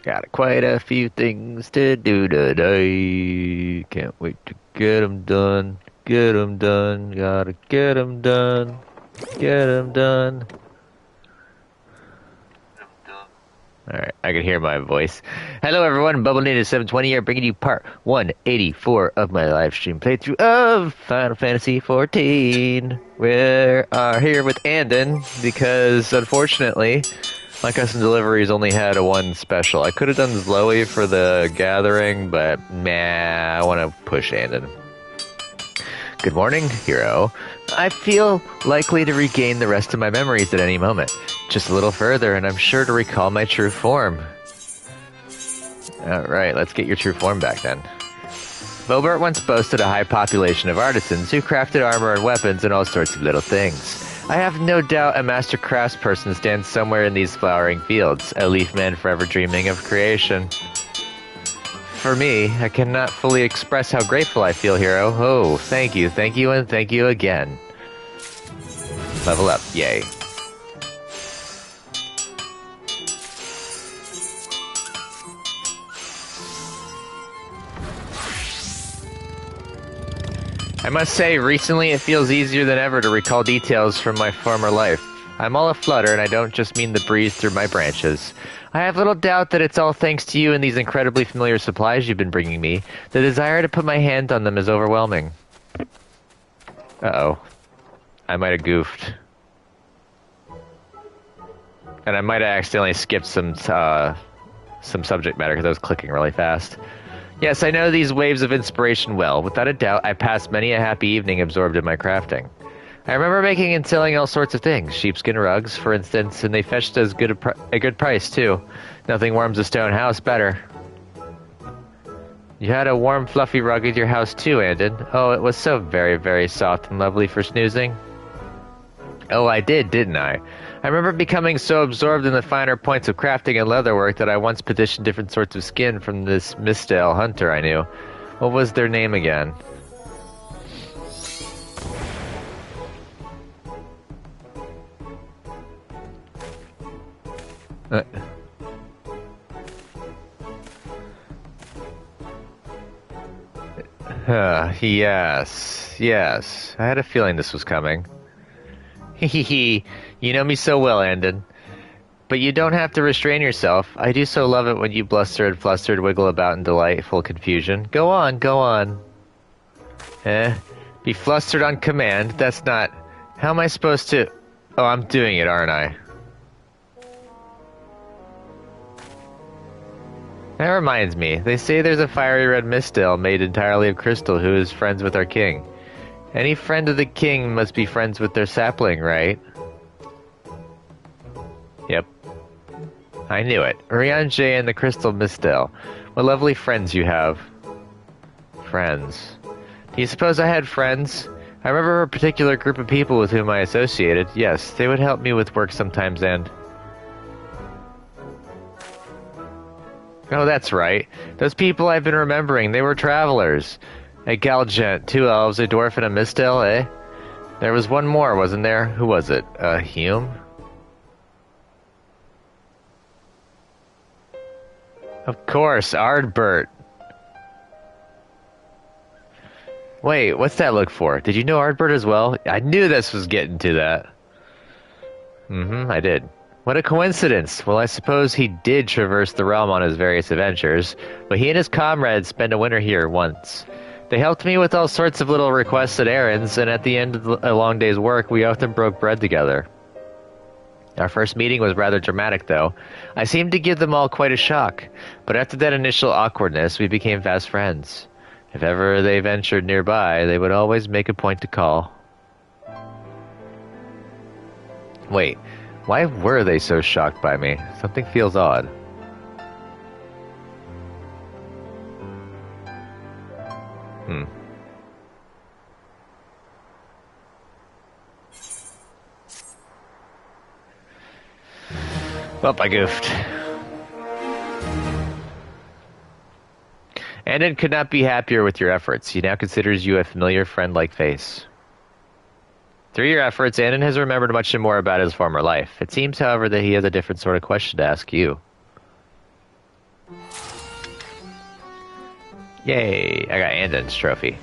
Got quite a few things to do today. Can't wait to get 'em done. Get 'em done. Gotta get 'em done. Get 'em done. Alright, I can hear my voice. Hello everyone, Bubble Native 720 here, bringing you part 184 of my live stream playthrough of Final Fantasy XIV. We are here with Andon, because unfortunately, my custom deliveries only had a one special. I could have done Zloe for the gathering, but nah, I want to push Andon. Good morning, hero. I feel likely to regain the rest of my memories at any moment. Just a little further, and I'm sure to recall my true form. Alright, let's get your true form back then. Bobert once boasted a high population of artisans who crafted armor and weapons and all sorts of little things. I have no doubt a master craftsperson stands somewhere in these flowering fields, a leaf man forever dreaming of creation. For me, I cannot fully express how grateful I feel, hero. Oh, thank you, and thank you again. Level up, yay. I must say, recently it feels easier than ever to recall details from my former life. I'm all aflutter, and I don't just mean the breeze through my branches. I have little doubt that it's all thanks to you and these incredibly familiar supplies you've been bringing me. The desire to put my hand on them is overwhelming. Uh-oh. I might have goofed. And I might have accidentally skipped some subject matter because I was clicking really fast. Yes, I know these waves of inspiration well. Without a doubt, I passed many a happy evening absorbed in my crafting. I remember making and selling all sorts of things. Sheepskin rugs, for instance, and they fetched as good a good price, too. Nothing warms a stone house better. You had a warm, fluffy rug at your house, too, Andon. Oh, it was so very, very soft and lovely for snoozing. Oh, I did, didn't I? I remember becoming so absorbed in the finer points of crafting and leatherwork that I once petitioned different sorts of skin from this Misdale hunter I knew. What was their name again? Yes. I had a feeling this was coming. Hehehe, you know me so well, Andon. But you don't have to restrain yourself. I do so love it when you bluster and fluster and wiggle about in delightful confusion. Go on, go on. Be flustered on command? That's not... How am I supposed to... Oh, I'm doing it, aren't I? That reminds me. They say there's a fiery red Misdale made entirely of crystal who is friends with our king. Any friend of the king must be friends with their sapling, right? Yep. I knew it. Urianger and the Crystal Misdale. What lovely friends you have. Friends. Do you suppose I had friends? I remember a particular group of people with whom I associated. Yes, they would help me with work sometimes and... Oh, that's right. Those people I've been remembering, they were travelers. A Galgent, 2 elves, a dwarf, and a Misdale, eh? There was one more, wasn't there? Who was it? Hume? Of course, Ardbert. Wait, what's that look for? Did you know Ardbert as well? I knew this was getting to that. I did. What a coincidence. Well, I suppose he did traverse the realm on his various adventures, but he and his comrades spent a winter here once. They helped me with all sorts of little requests and errands, and at the end of a long day's work, we often broke bread together. Our first meeting was rather dramatic, though. I seemed to give them all quite a shock, but after that initial awkwardness, we became fast friends. If ever they ventured nearby, they would always make a point to call. Wait, why were they so shocked by me? Something feels odd. Well, I goofed. Andon could not be happier with your efforts. He now considers you a familiar friend-like face. Through your efforts, Andon has remembered much more about his former life. It seems, however, that he has a different sort of question to ask you. Yay! I got Andon's trophy.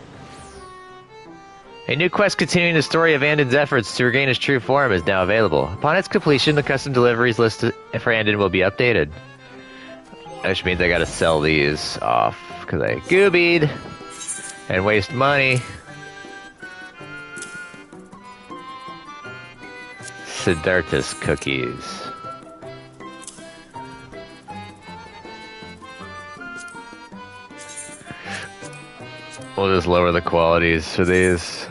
A new quest continuing the story of Andon's efforts to regain his true form is now available. Upon its completion, the custom deliveries list for Andon will be updated. Which means I gotta sell these off, because I goobied and waste money. Siddharthus cookies. We'll just lower the qualities for these.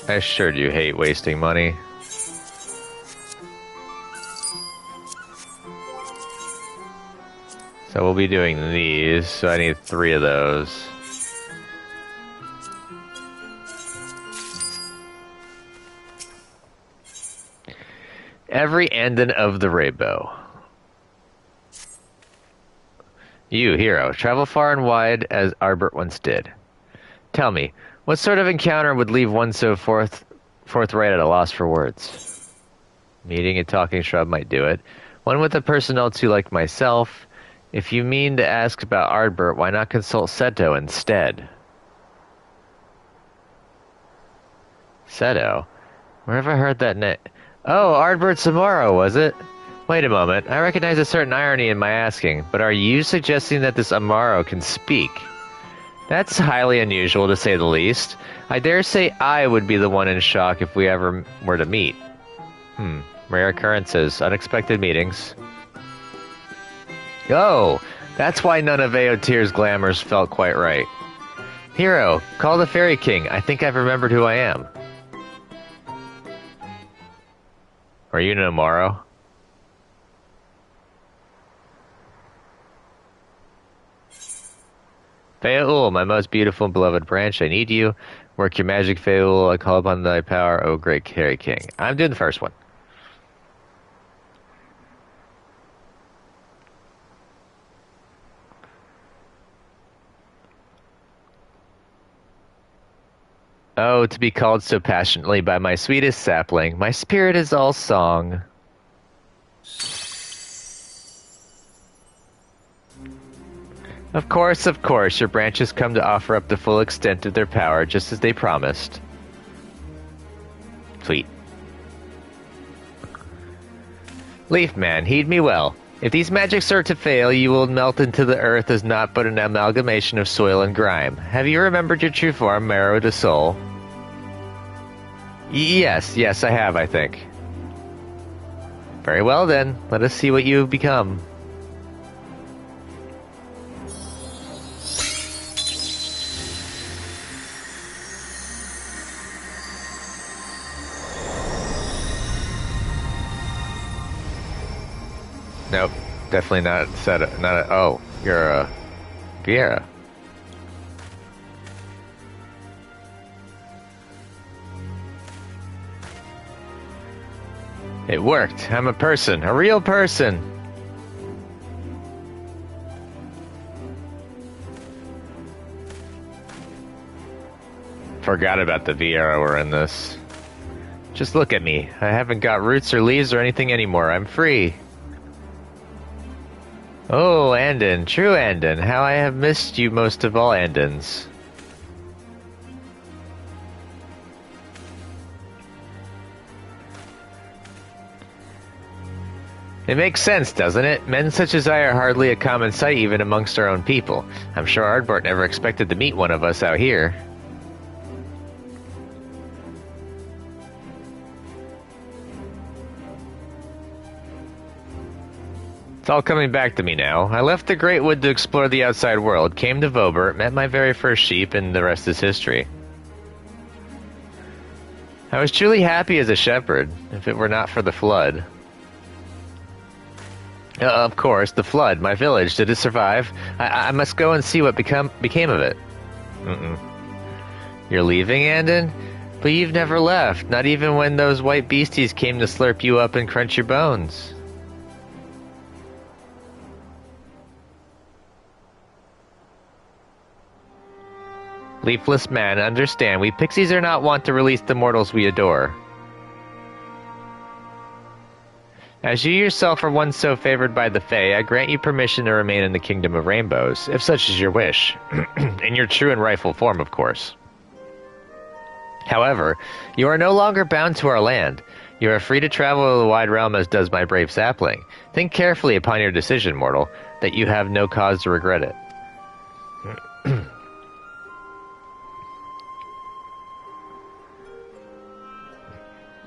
I sure do hate wasting money. So we'll be doing these, so I need 3 of those. Every Andon of the rainbow. You, hero, travel far and wide as Ardbert once did. Tell me, what sort of encounter would leave one so forthright at a loss for words? Meeting a talking shrub might do it. One with a personnel too like myself. If you mean to ask about Ardbert, why not consult Seto instead? Seto? Where have I heard that name? Oh, Ardbert Samaro, was it? Wait a moment. I recognize a certain irony in my asking, but are you suggesting that this Amaro can speak? That's highly unusual, to say the least. I dare say I would be the one in shock if we ever were to meet. Rare occurrences, unexpected meetings. Oh, that's why none of Aotir's glamours felt quite right. Hero, call the Fairy King. I think I've remembered who I am. Are you Nomaro? Feaul, my most beautiful and beloved branch, I need you. Work your magic, Feaul. I call upon thy power, O great Fairy King. I'm doing the first one. Oh, to be called so passionately by my sweetest sapling. My spirit is all song. Of course, your branches come to offer up the full extent of their power, just as they promised. Sweet. Leaf Man, heed me well. If these magics are to fail, you will melt into the earth as not but an amalgamation of soil and grime. Have you remembered your true form, Marrow de Soul? Yes, I have, I think. Very well then, let us see what you have become. Nope, definitely not oh, you're a Viera. It worked. I'm a person, a real person. Forgot about the Viera were in this. Just look at me. I haven't got roots or leaves or anything anymore. I'm free. Oh, Andon, true Andon, how I have missed you most of all Andons. It makes sense, doesn't it? Men such as I are hardly a common sight even amongst our own people. I'm sure Ardbert never expected to meet one of us out here. It's all coming back to me now. I left the Great Wood to explore the outside world, came to Vobert, met my very first sheep, and the rest is history. I was truly happy as a shepherd, if it were not for the flood. Of course, the flood, my village, did it survive? I must go and see what became of it. You're leaving, Andon? But you've never left, not even when those white beasties came to slurp you up and crunch your bones. Leafless man, understand, we pixies are not wont to release the mortals we adore. As you yourself are one so favored by the Fae, I grant you permission to remain in the Kingdom of Rainbows, if such is your wish. In your true and rightful form, of course. However, you are no longer bound to our land. You are free to travel the wide realm as does my brave sapling. Think carefully upon your decision, mortal, that you have no cause to regret it.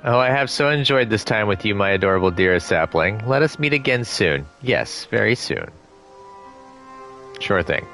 Oh, I have so enjoyed this time with you, my adorable dearest sapling. Let us meet again soon. Yes, very soon. Sure thing.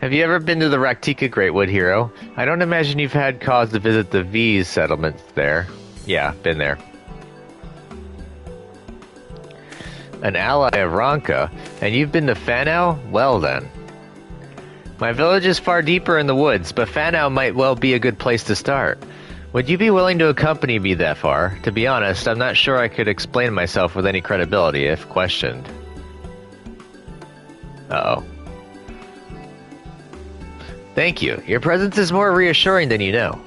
Have you ever been to the Raktika Greatwood, hero? I don't imagine you've had cause to visit the V's settlements there. Yeah, been there. An ally of Ronka, and you've been to Fanau? Well then. My village is far deeper in the woods, but Fanau might well be a good place to start. Would you be willing to accompany me that far? To be honest, I'm not sure I could explain myself with any credibility if questioned. Uh-oh. Thank you. Your presence is more reassuring than you know.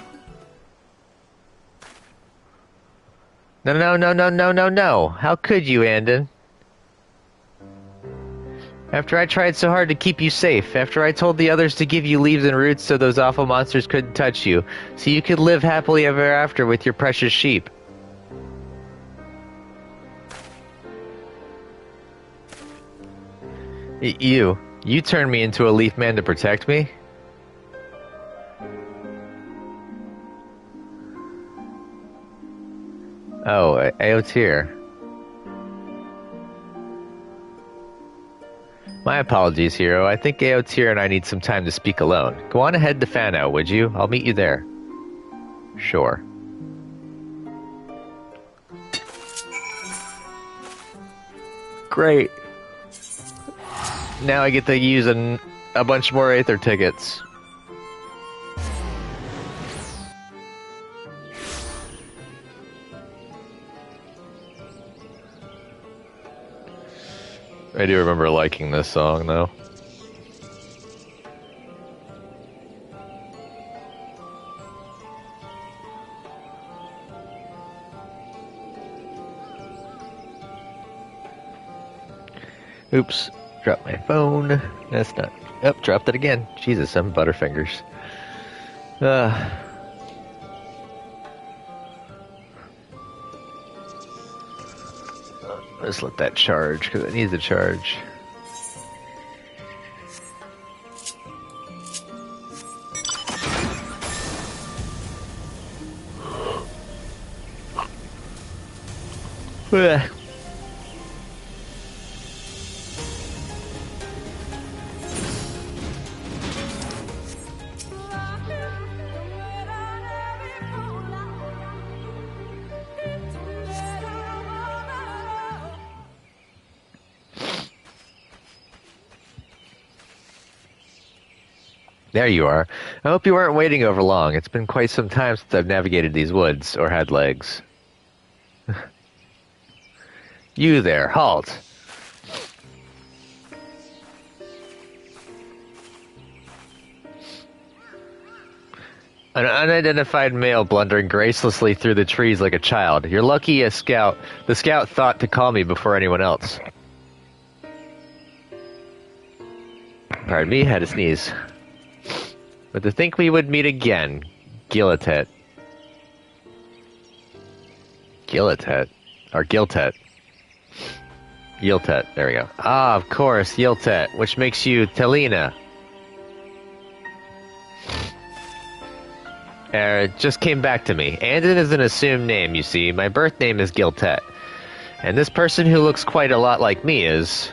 No. How could you, Andon? After I tried so hard to keep you safe, after I told the others to give you leaves and roots so those awful monsters couldn't touch you, so you could live happily ever after with your precious sheep. You turned me into a leaf man to protect me? Oh, Aotir. My apologies, hero. I think Aotir and I need some time to speak alone. Go on ahead to Fanau, would you? I'll meet you there. Sure. Great. Now I get to use a bunch more Aether tickets. I do remember liking this song, though. Oops, dropped my phone. That's not... Oh, dropped it again. Jesus, I'm Butterfingers. Let's let that charge, because it needs a charge. There you are. I hope you weren't waiting over long. It's been quite some time since I've navigated these woods, or had legs. You there, halt! An unidentified male blundering gracelessly through the trees like a child. You're lucky the scout thought to call me before anyone else. Pardon me, had to sneeze. But to think we would meet again. Gillitet. Gillitet? Or Giltet. Yiltet, there we go. Ah, of course, Yiltet, which makes you Telina. It just came back to me. Andon is an assumed name, you see. My birth name is Giltet. And this person who looks quite a lot like me is...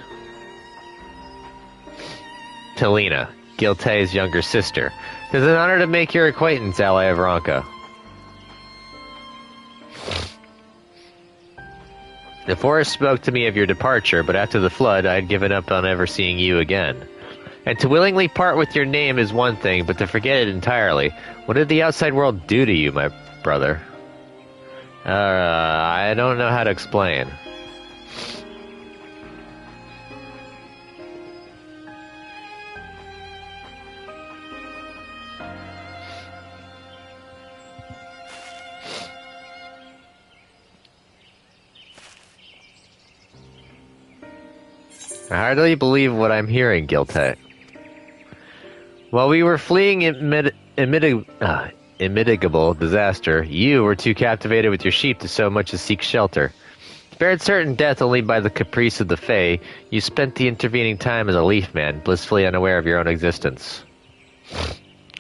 Telina, Giltet's younger sister. It is an honor to make your acquaintance, ally of Ronka. The forest spoke to me of your departure, but after the flood, I had given up on ever seeing you again. And to willingly part with your name is one thing, but to forget it entirely. What did the outside world do to you, my brother? I don't know how to explain. I hardly believe what I'm hearing, Giltet. While we were fleeing immitigable disaster, you were too captivated with your sheep to so much as seek shelter. Spared certain death only by the caprice of the Fae, you spent the intervening time as a leaf man, blissfully unaware of your own existence.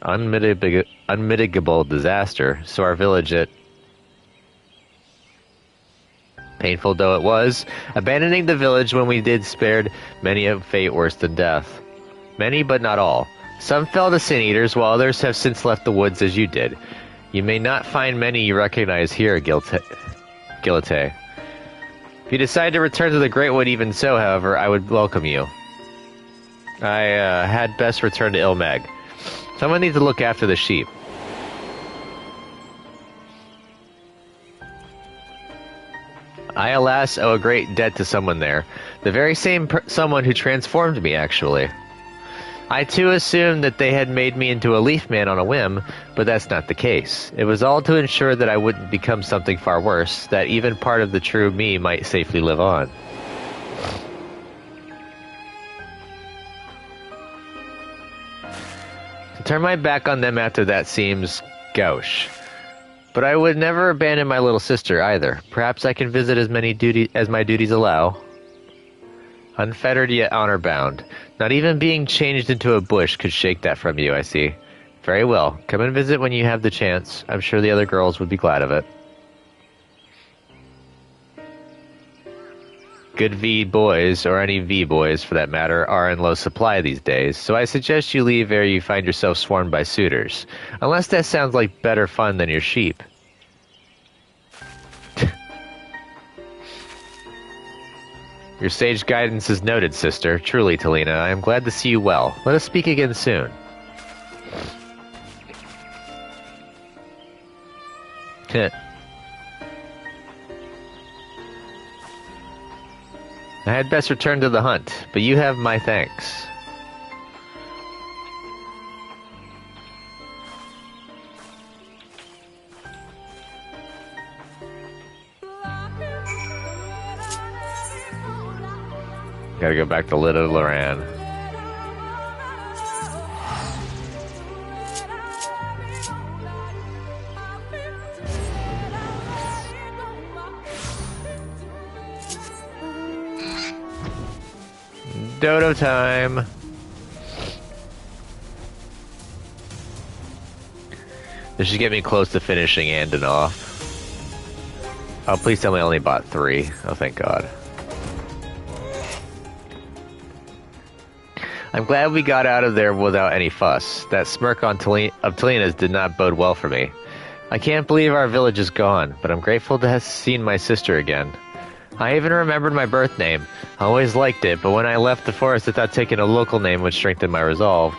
Unmitigable disaster, so our village at... Painful though it was, abandoning the village when we did spared many a fate worse than death. Many, but not all. Some fell to sin-eaters, while others have since left the woods as you did. You may not find many you recognize here, Gilete. If you decide to return to the Great Wood even so, however, I would welcome you. I had best return to Ilmag. Someone needs to look after the sheep. I, alas, owe a great debt to someone there. The very same someone who transformed me, actually. I, too, assumed that they had made me into a leaf man on a whim, but that's not the case. It was all to ensure that I wouldn't become something far worse, that even part of the true me might safely live on. To turn my back on them after that seems gauche. But I would never abandon my little sister, either. Perhaps I can visit as many as my duties allow. Unfettered yet honor-bound. Not even being changed into a bush could shake that from you, I see. Very well. Come and visit when you have the chance. I'm sure the other girls would be glad of it. Good V boys, or any V boys for that matter, are in low supply these days, so I suggest you leave ere you find yourself swarmed by suitors. Unless that sounds like better fun than your sheep. Your sage guidance is noted, sister. Truly, Talina, I am glad to see you well. Let us speak again soon. I had best return to the hunt, but you have my thanks. Gotta go back to Little Loran. Dodo time! This should get me close to finishing Andon off. Oh, please tell me I only bought 3. Oh, thank God. I'm glad we got out of there without any fuss. That smirk on Talina's did not bode well for me. I can't believe our village is gone, but I'm grateful to have seen my sister again. I even remembered my birth name. I always liked it, but when I left the forest I thought taking a local name would strengthen my resolve.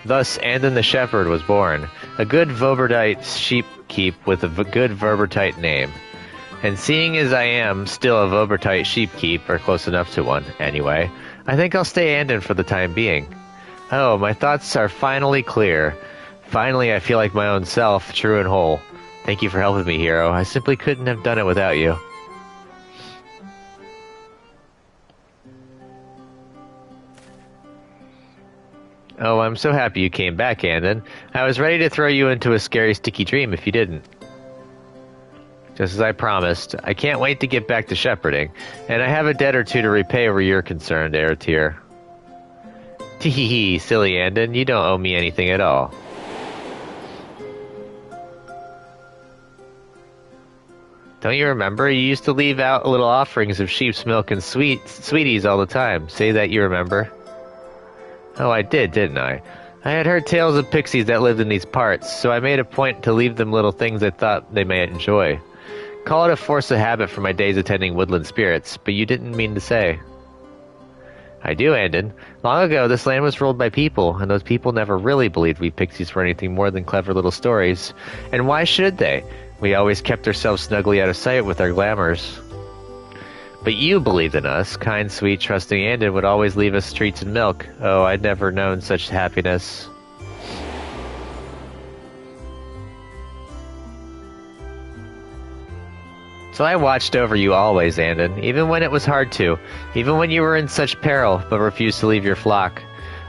Thus, Andon the Shepherd was born. A good Vobertite sheep keep with a good Vobertite name. And seeing as I am still a Vobertite sheep keep, or close enough to one, anyway, I think I'll stay Andon for the time being. Oh, my thoughts are finally clear. Finally, I feel like my own self, true and whole. Thank you for helping me, hero. I simply couldn't have done it without you. Oh, I'm so happy you came back, Andon. I was ready to throw you into a scary, sticky dream if you didn't. Just as I promised, I can't wait to get back to shepherding, and I have a debt or two to repay where you're concerned, Eretir. Tee-hee-hee, silly Andon, you don't owe me anything at all. Don't you remember? You used to leave out little offerings of sheep's milk and sweeties all the time. Say that you remember. Oh, I did, didn't I? I had heard tales of pixies that lived in these parts, so I made a point to leave them little things I thought they might enjoy. Call it a force of habit from my days attending woodland spirits, but you didn't mean to say. I do, Andon. Long ago, this land was ruled by people, and those people never really believed we pixies were anything more than clever little stories. And why should they? We always kept ourselves snugly out of sight with our glamours. But you believed in us. Kind, sweet, trusting Andon would always leave us treats and milk. Oh, I'd never known such happiness. So I watched over you always, Andon, even when it was hard to, even when you were in such peril, but refused to leave your flock.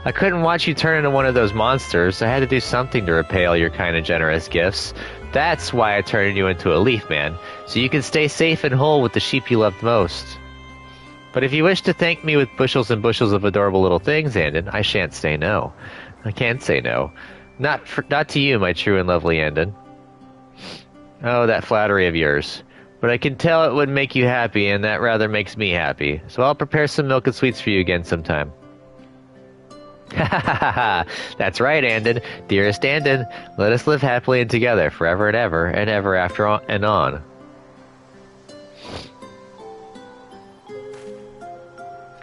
I couldn't watch you turn into one of those monsters. I had to do something to repay all your kind and generous gifts. That's why I turned you into a leaf man, so you can stay safe and whole with the sheep you loved most. But if you wish to thank me with bushels and bushels of adorable little things, Andon, I shan't say no. I can't say no. Not to you, my true and lovely Andon. Oh, that flattery of yours. But I can tell it would make you happy, and that rather makes me happy. So I'll prepare some milk and sweets for you again sometime. Ha ha ha ha! That's right, Andon. Dearest Andon, let us live happily and together, forever and ever after and on.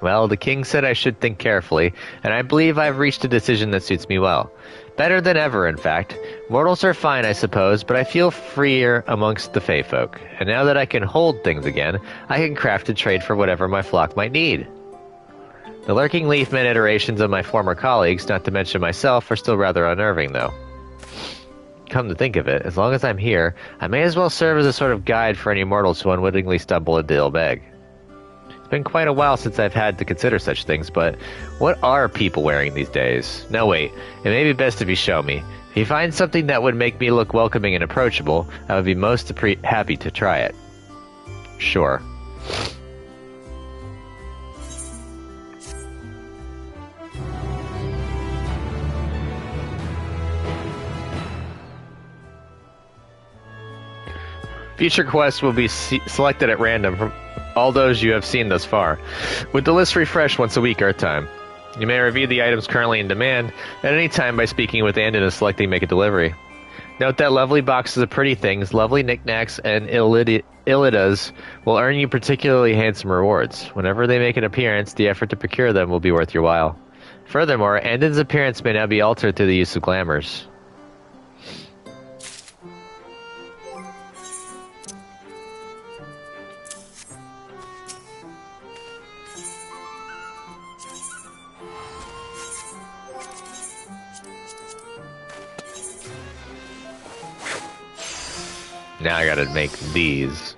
Well, the king said I should think carefully, and I believe I've reached a decision that suits me well. Better than ever, in fact. Mortals are fine, I suppose, but I feel freer amongst the Fey folk. And now that I can hold things again, I can craft a trade for whatever my flock might need. The lurking leafman iterations of my former colleagues, not to mention myself, are still rather unnerving, though. Come to think of it, as long as I'm here, I may as well serve as a sort of guide for any mortals who unwittingly stumble into Ilbeg. It's been quite a while since I've had to consider such things, but what are people wearing these days? No, wait, it may be best if you show me. If you find something that would make me look welcoming and approachable, I would be most happy to try it. Sure. Future quests will be selected at random from all those you have seen thus far, with the list refreshed once a week Earth time. You may review the items currently in demand at any time by speaking with Andon and selecting Make a Delivery. Note that lovely boxes of pretty things, lovely knickknacks, and illidas will earn you particularly handsome rewards. Whenever they make an appearance, the effort to procure them will be worth your while. Furthermore, Andon's appearance may now be altered through the use of glamours. Now I gotta make these.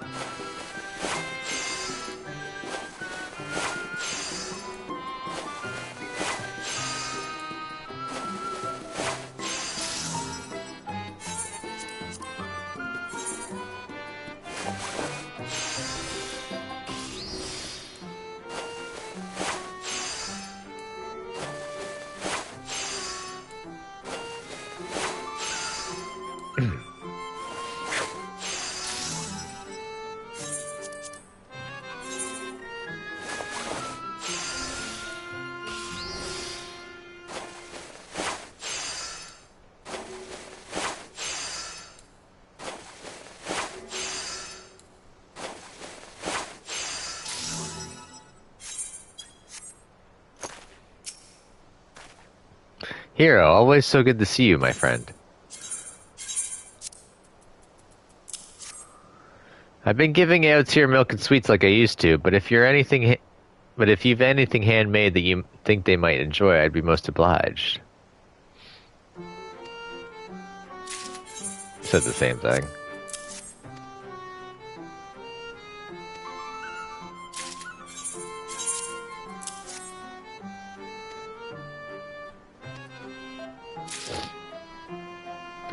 Hero, always so good to see you, my friend. I've been giving out to your milk and sweets like I used to, but if you've anything handmade that you think they might enjoy, I'd be most obliged. Said the same thing.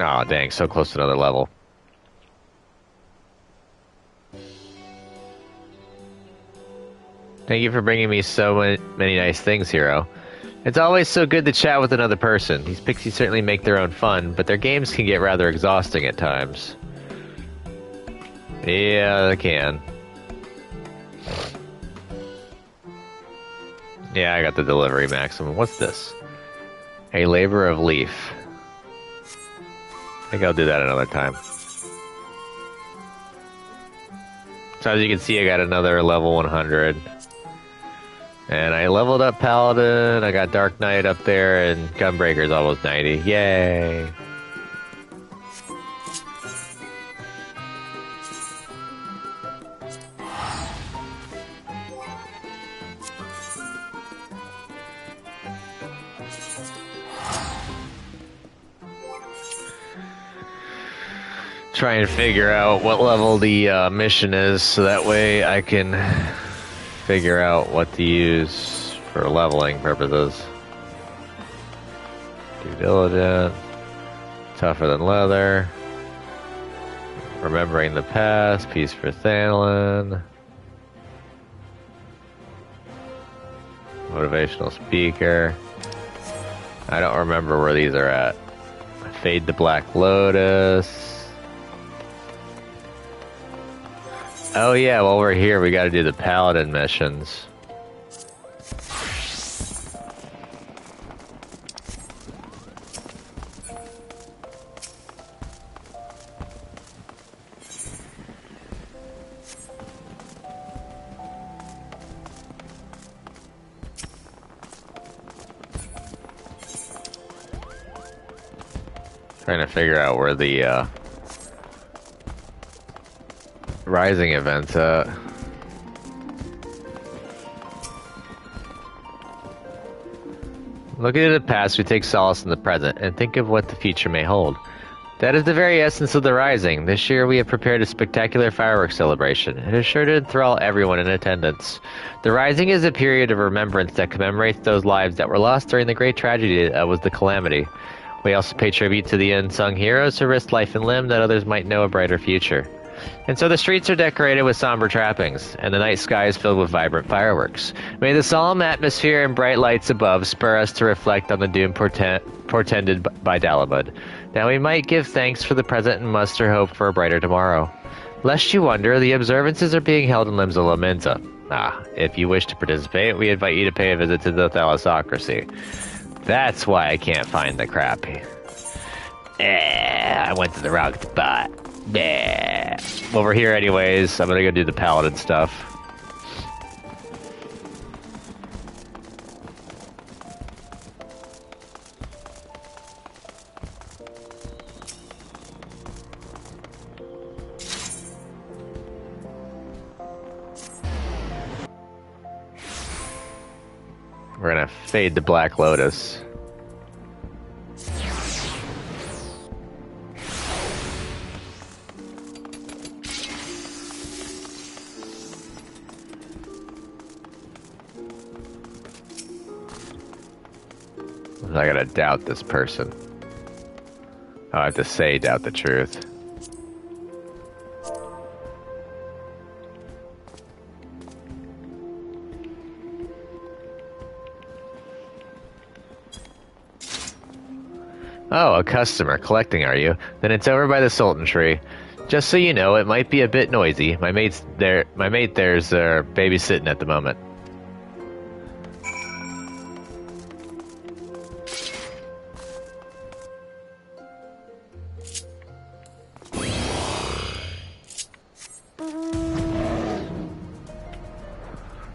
Aw, dang, so close to another level. Thank you for bringing me so many nice things, Hero. It's always so good to chat with another person. These pixies certainly make their own fun, but their games can get rather exhausting at times. Yeah, they can. Yeah, I got the delivery maximum. What's this? A labor of leaf. I think I'll do that another time. So as you can see, I got another level 100. And I leveled up Paladin, I got Dark Knight up there, and Gunbreaker's almost 90. Yay! Try and figure out what level the mission is, so that way I can figure out what to use for leveling purposes. Due diligent, tougher than leather, remembering the past, peace for Thanlin, motivational speaker. I don't remember where these are at. Fade the Black Lotus. Oh yeah, while we're here, we gotta do the Paladin missions. Trying to figure out where the Rising event's at. Looking at the past, we take solace in the present and think of what the future may hold. That is the very essence of the Rising. This year we have prepared a spectacular fireworks celebration. It is sure to enthrall everyone in attendance. The Rising is a period of remembrance that commemorates those lives that were lost during the great tragedy that was the Calamity. We also pay tribute to the unsung heroes who risked life and limb that others might know a brighter future. And so the streets are decorated with somber trappings, and the night sky is filled with vibrant fireworks. May the solemn atmosphere and bright lights above spur us to reflect on the doom portended by Dalamud. Now we might give thanks for the present and muster hope for a brighter tomorrow. Lest you wonder, the observances are being held in Limsa Laminza. If you wish to participate, we invite you to pay a visit to the Thalassocracy. That's why I can't find the crap. I went to the wrong spot. Well, we're here anyways. I'm gonna go do the Paladin stuff. We're gonna fade the Black Lotus. I gotta doubt this person. Oh, I have to say doubt the truth. Oh, a customer. Collecting, are you? Then it's over by the Sultan tree. Just so you know, it might be a bit noisy. My mate there's babysitting at the moment.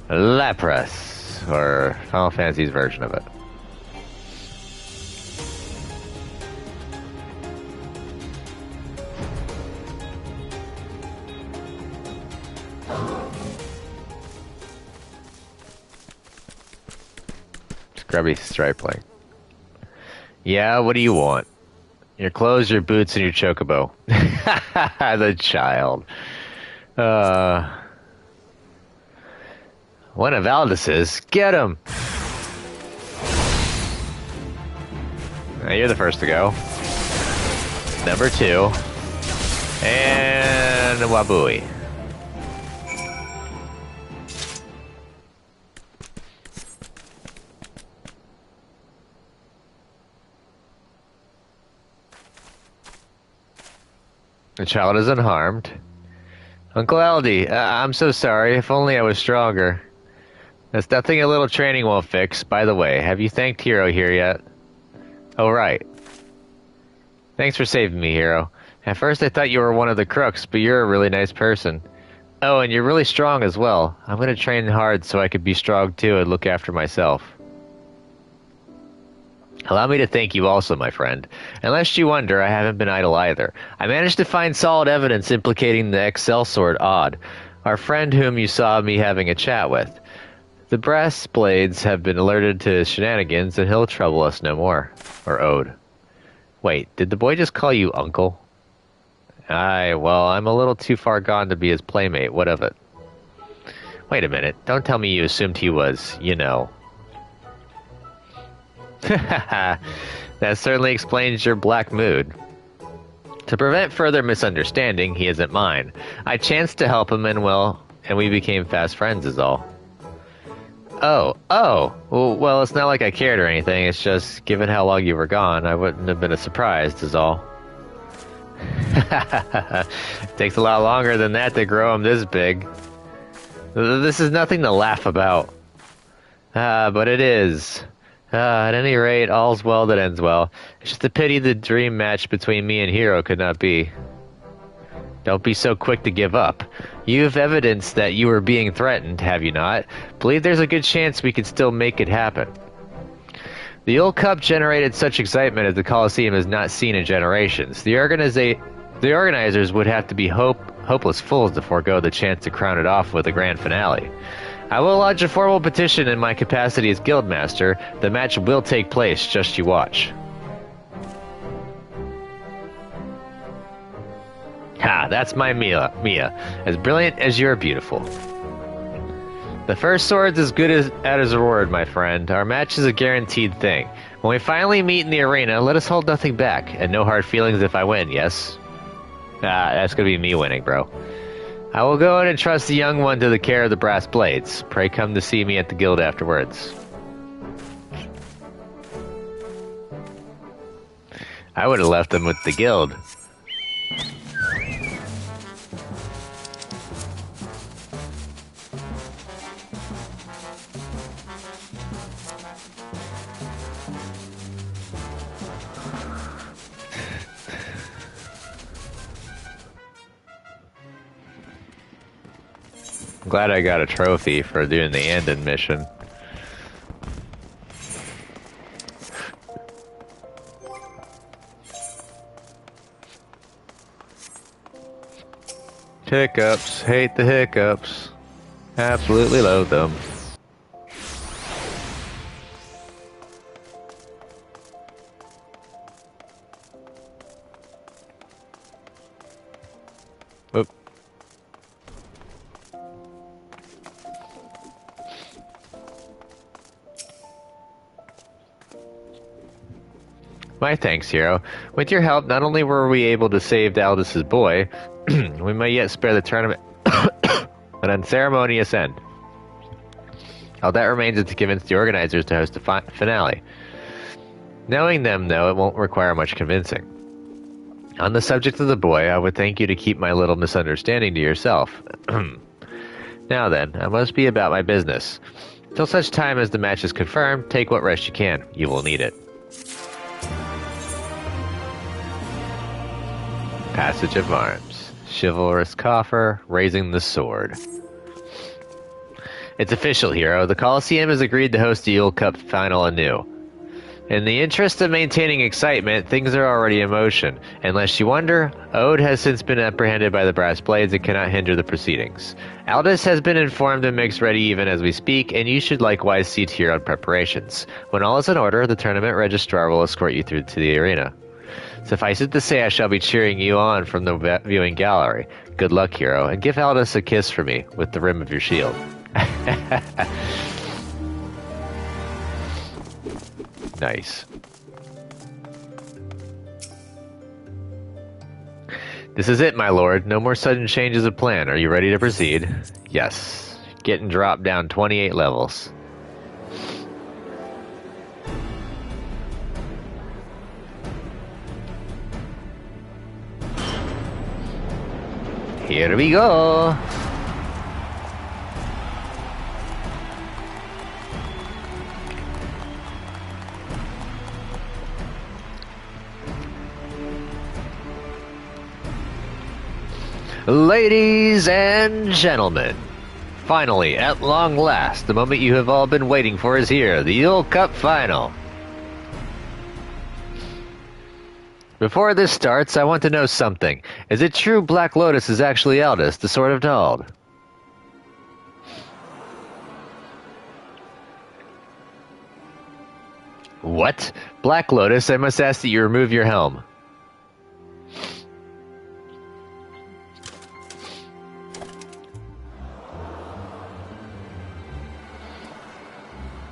Lapras, or Final Fantasy's version of it. Scrubby Stripling. Yeah, what do you want? Your clothes, your boots, and your chocobo. The child. One of Aldis's. Get him! Now you're the first to go. Number 2. And Wabui. The child is unharmed. Uncle Aldi, I'm so sorry. If only I was stronger. There's nothing a little training won't fix. By the way, have you thanked Hero here yet? Oh, right. Thanks for saving me, Hero. At first I thought you were one of the crooks, but you're a really nice person. Oh, and you're really strong as well. I'm gonna train hard so I could be strong too and look after myself. Allow me to thank you also, my friend. Unless you wonder, I haven't been idle either. I managed to find solid evidence implicating the XL sword Odd, our friend whom you saw me having a chat with. The brass blades have been alerted to his shenanigans, and he'll trouble us no more. Or Ode. Wait, did the boy just call you uncle? Aye, well, I'm a little too far gone to be his playmate. What of it? Wait a minute. Don't tell me you assumed he was, you know. That certainly explains your black mood. To prevent further misunderstanding, he isn't mine. I chanced to help him and we became fast friends is all. Oh. Well, it's not like I cared or anything. It's just, given how long you were gone, I wouldn't have been as surprised is all. It takes a lot longer than that to grow him this big. This is nothing to laugh about. But it is. At any rate, all's well that ends well. It's just a pity the dream match between me and Hero could not be. Don't be so quick to give up. You've evidence that you were being threatened, have you not? Believe there's a good chance we could still make it happen. The old cup generated such excitement as the Colosseum has not seen in generations. The organizers would have to be hopeless fools to forego the chance to crown it off with a grand finale. I will lodge a formal petition in my capacity as Guildmaster. The match will take place, just you watch. Ha, that's my Mia. As brilliant as you're beautiful. The first sword's as good as a word, my friend. Our match is a guaranteed thing. When we finally meet in the arena, let us hold nothing back, and no hard feelings if I win, yes? That's gonna be me winning, bro. I will go and entrust the young one to the care of the brass blades. Pray come to see me at the guild afterwards. I would have left him with the guild. I'm glad I got a trophy for doing the Andon mission. Hiccups. Hate the hiccups. Absolutely loathe them. Oop. My thanks, Hero. With your help, not only were we able to save Aldous' boy, we may yet spare the tournament an unceremonious end. All that remains is to convince the organizers to host a finale. Knowing them, though, it won't require much convincing. On the subject of the boy, I would thank you to keep my little misunderstanding to yourself. Now then, I must be about my business. Till such time as the match is confirmed, take what rest you can. You will need it. Passage of Arms. Chivalrous coffer, raising the sword. It's official, Hero. The Colosseum has agreed to host the Yule Cup final anew. In the interest of maintaining excitement, things are already in motion. Unless you wonder, Ode has since been apprehended by the brass blades and cannot hinder the proceedings. Aldous has been informed and makes ready even as we speak, and you should likewise see to your own preparations. When all is in order, the tournament registrar will escort you through to the arena. Suffice it to say, I shall be cheering you on from the viewing gallery. Good luck, Hero, and give Aldous a kiss for me with the rim of your shield. Nice. This is it, my lord. No more sudden changes of plan. Are you ready to proceed? Yes. Getting dropped down 28 levels. Here we go. Ladies and gentlemen, finally, at long last, the moment you have all been waiting for is here, the Yule Cup Final. Before this starts, I want to know something. Is it true Black Lotus is actually Aldous, the Sword of Dald? What? Black Lotus, I must ask that you remove your helm.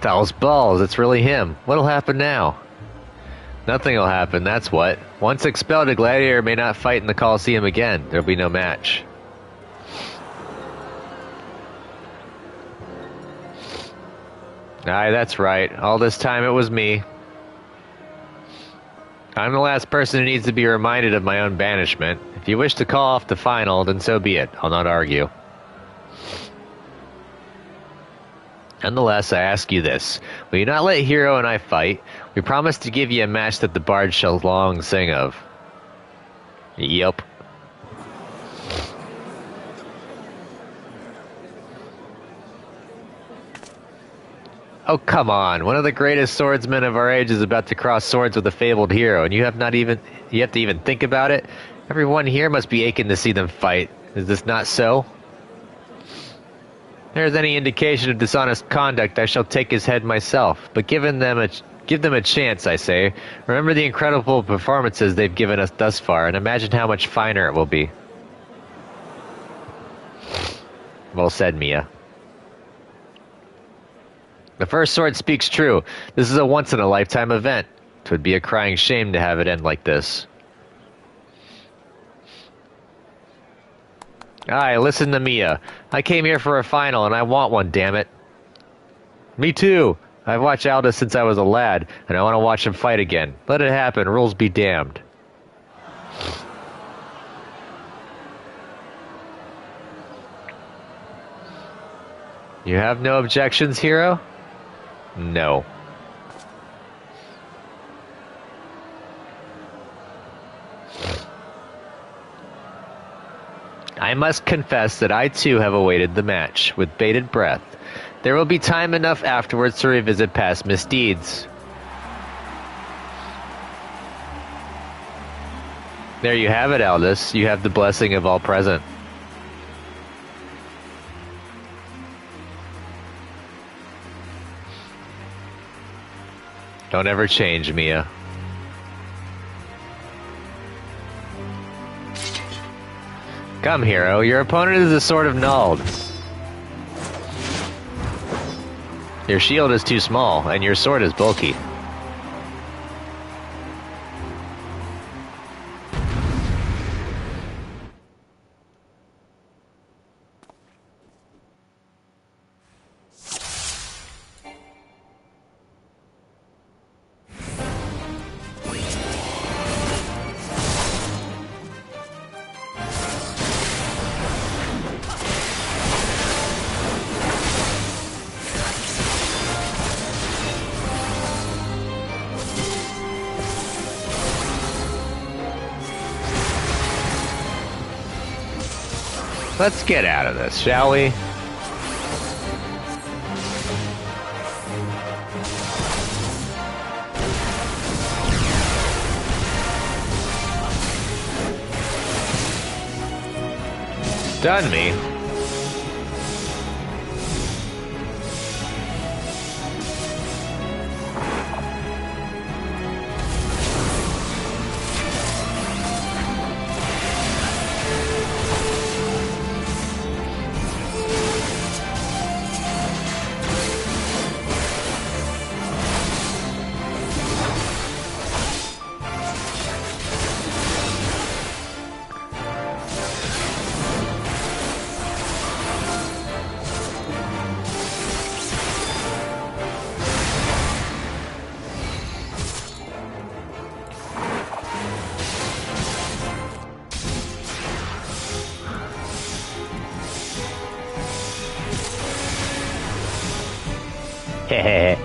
Foul's balls, it's really him. What'll happen now? Nothing will happen, that's what. Once expelled, a gladiator may not fight in the Colosseum again. There'll be no match. Aye, that's right. All this time it was me. I'm the last person who needs to be reminded of my own banishment. If you wish to call off the final, then so be it. I'll not argue. Nonetheless, I ask you this. Will you not let Hero and I fight? We promise to give you a match that the bard shall long sing of. Yep. Oh, come on. One of the greatest swordsmen of our age is about to cross swords with a fabled hero, and you have to even think about it? Everyone here must be aching to see them fight. Is this not so? If there's any indication of dishonest conduct, I shall take his head myself. But give them a chance, I say. Remember the incredible performances they've given us thus far, and imagine how much finer it will be. Well said, Mia. The first sword speaks true. This is a once-in-a-lifetime event. 'Twould be a crying shame to have it end like this. Aye, listen to Mia. I came here for a final, and I want one, damn it. Me too. I've watched Aldous since I was a lad, and I want to watch him fight again. Let it happen, rules be damned. You have no objections, Hero? No. I must confess that I too have awaited the match, with bated breath. There will be time enough afterwards to revisit past misdeeds. There you have it, Aldous. You have the blessing of all present. Don't ever change, Mia. Come, Hero. Your opponent is the Sword of Dald. Your shield is too small, and your sword is bulky. Let's get out of this, shall we? Stun me? Hehehe.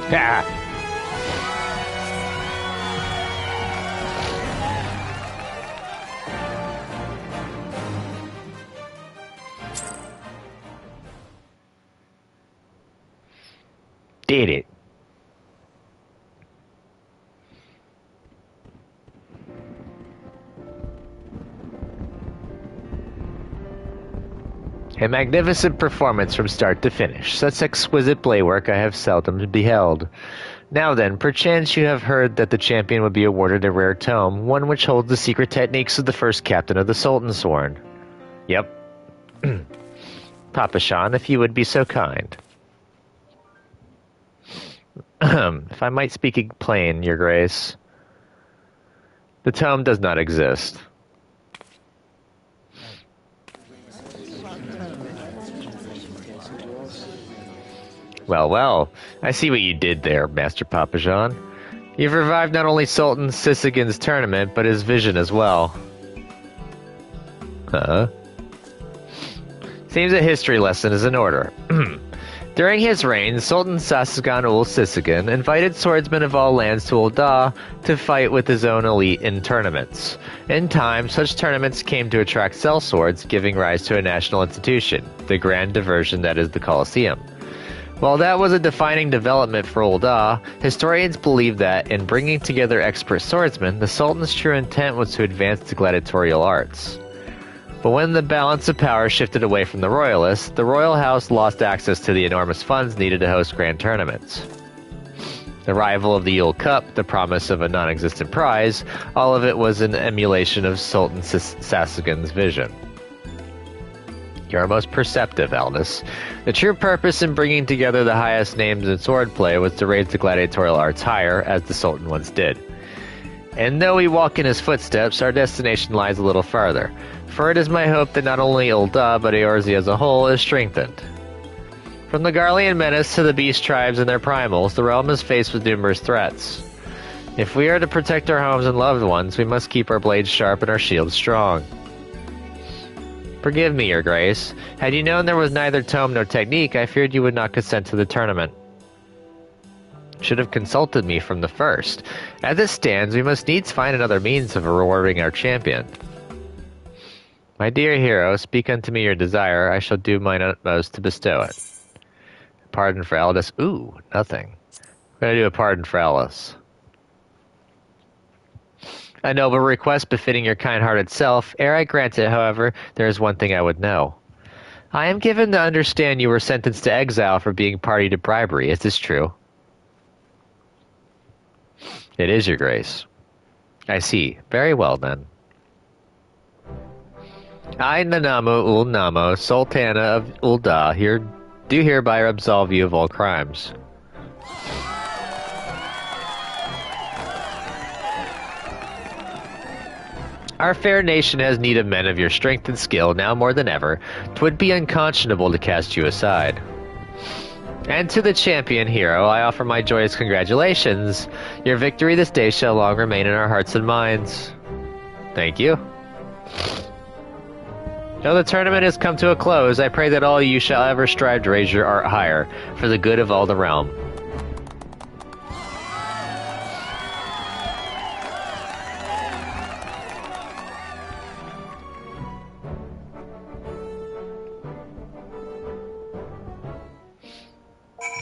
Ha! Did it. A magnificent performance from start to finish. Such exquisite blade work I have seldom beheld. Now then, perchance you have heard that the champion would be awarded a rare tome, one which holds the secret techniques of the first captain of the Sultan's Horn. Yep. Papa Shan, if you would be so kind. If I might speak plain, Your Grace. The tome does not exist. Well, well, I see what you did there, Master Papajan. You've revived not only Sultan Sisigan's tournament, but his vision as well. Huh? Seems a history lesson is in order. During his reign, Sultan Sasigan ul Sisigan invited swordsmen of all lands to Ul'dah to fight with his own elite in tournaments. In time, such tournaments came to attract sellswords, giving rise to a national institution, the grand diversion that is the Colosseum. While that was a defining development for Ul'dah, historians believe that, in bringing together expert swordsmen, the Sultan's true intent was to advance the gladiatorial arts. But when the balance of power shifted away from the royalists, the royal house lost access to the enormous funds needed to host grand tournaments. The rival of the Yule Cup, the promise of a non-existent prize, all of it was an emulation of Sultan Sasigan's vision. You are most perceptive, Aldous. The true purpose in bringing together the highest names in swordplay was to raise the gladiatorial arts higher, as the Sultan once did. And though we walk in his footsteps, our destination lies a little farther, for it is my hope that not only Ul'dah, but Eorzea as a whole is strengthened. From the Garlean menace to the beast tribes and their primals, the realm is faced with numerous threats. If we are to protect our homes and loved ones, we must keep our blades sharp and our shields strong. Forgive me, Your Grace. Had you known there was neither tome nor technique, I feared you would not consent to the tournament. Should have consulted me from the first. As it stands, we must needs find another means of rewarding our champion. My dear hero, speak unto me your desire. I shall do mine utmost to bestow it. Pardon for Aldous. Ooh, nothing. I'm going to do a pardon for Alice. A noble request befitting your kind-hearted self. Ere I grant it, however, there is one thing I would know. I am given to understand you were sentenced to exile for being party to bribery. Is this true? It is, Your Grace. I see. Very well, then. I, Nanamo ul Namo, Sultana of Ul'dah, do hereby absolve you of all crimes. Our fair nation has need of men of your strength and skill now more than ever. 'Twould be unconscionable to cast you aside. And to the champion hero, I offer my joyous congratulations. Your victory this day shall long remain in our hearts and minds. Thank you. Though the tournament has come to a close, I pray that all you shall ever strive to raise your art higher, for the good of all the realm.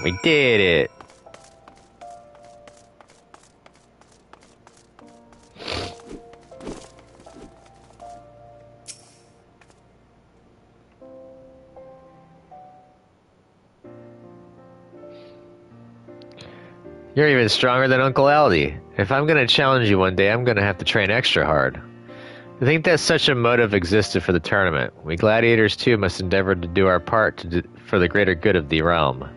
We did it! You're even stronger than Uncle Aldi. If I'm gonna challenge you one day, I'm gonna have to train extra hard. I think that such a motive existed for the tournament. We gladiators too must endeavor to do our part for the greater good of the realm.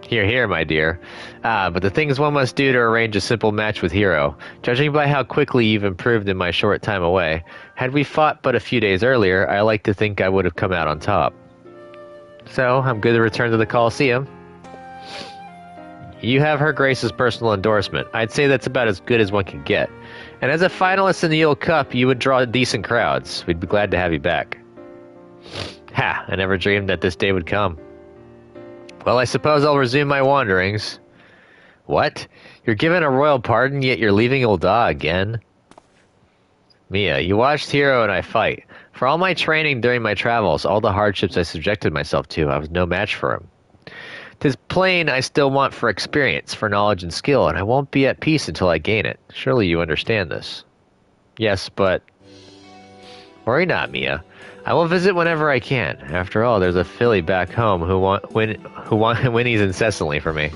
Hear, hear, my dear. But the things one must do to arrange a simple match with Hero. Judging by how quickly you've improved in my short time away, had we fought but a few days earlier, I like to think I would have come out on top. So, I'm good to return to the Colosseum. You have Her Grace's personal endorsement. I'd say that's about as good as one can get. And as a finalist in the Yule Cup, you would draw decent crowds. We'd be glad to have you back. Ha! I never dreamed that this day would come. Well, I suppose I'll resume my wanderings. What? You're given a royal pardon, yet you're leaving Ul'dah again? Mia, you watched Hero and I fight. For all my training during my travels, all the hardships I subjected myself to, I was no match for him. 'Tis plain I still want for experience, for knowledge and skill, and I won't be at peace until I gain it. Surely you understand this. Yes, but... Worry not, Mia. I will visit whenever I can. After all, there's a filly back home who whinnies incessantly for me.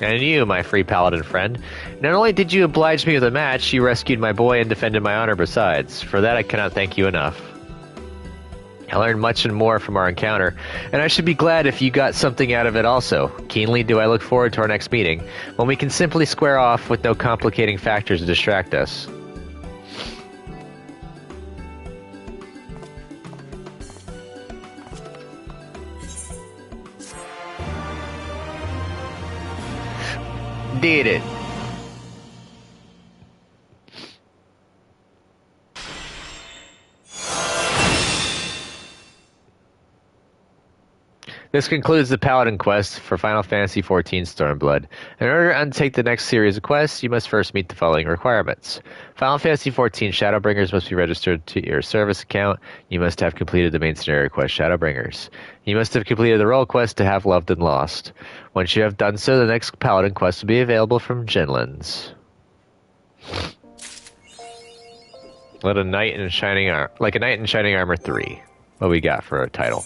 And you, my free paladin friend, not only did you oblige me with a match, you rescued my boy and defended my honor besides. For that I cannot thank you enough. I learned much and more from our encounter, and I should be glad if you got something out of it also. Keenly do I look forward to our next meeting, when we can simply square off with no complicating factors to distract us. Did it. This concludes the Paladin quest for Final Fantasy XIV Stormblood. In order to undertake the next series of quests, you must first meet the following requirements. Final Fantasy XIV Shadowbringers must be registered to your service account. You must have completed the main scenario quest Shadowbringers. You must have completed the role quest To Have Loved and Lost. Once you have done so, the next Paladin quest will be available from Genlands. Like a Knight in Shining Armor 3. What we got for a title?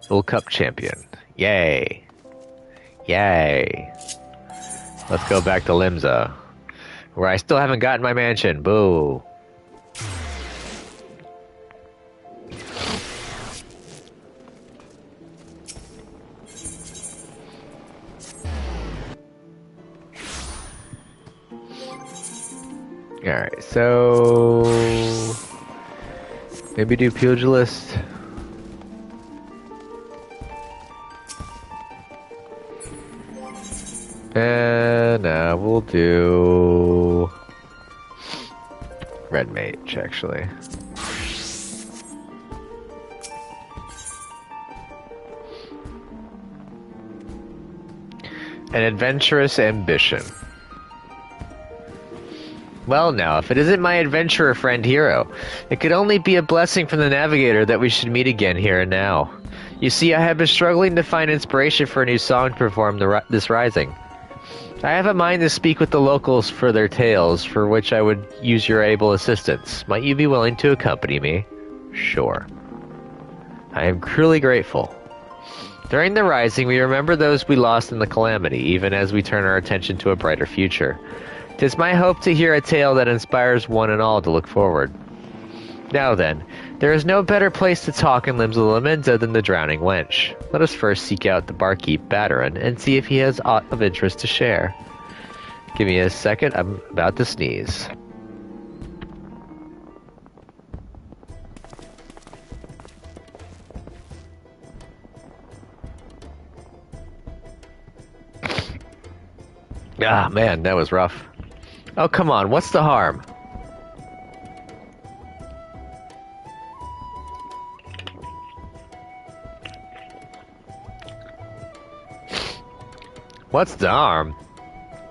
World Cup champion. Yay. Yay. Let's go back to Limsa, where I still haven't gotten my mansion. Boo. Alright, so... maybe do Pugilist. And we'll do... Red Mage, actually. An adventurous ambition. Well now, if it isn't my adventurer friend Hero, it could only be a blessing from the Navigator that we should meet again here and now. You see, I have been struggling to find inspiration for a new song to perform this rising. I have a mind to speak with the locals for their tales, for which I would use your able assistance. Might you be willing to accompany me? Sure. I am cruelly grateful. During the rising, we remember those we lost in the calamity, even as we turn our attention to a brighter future. 'Tis my hope to hear a tale that inspires one and all to look forward. Now then, there is no better place to talk in Limbs of Laminza than the Drowning Wench. Let us first seek out the barkeep, Bataran, and see if he has aught of interest to share. Give me a second, I'm about to sneeze. Ah, man, that was rough. Oh, come on, what's the harm? What's the harm?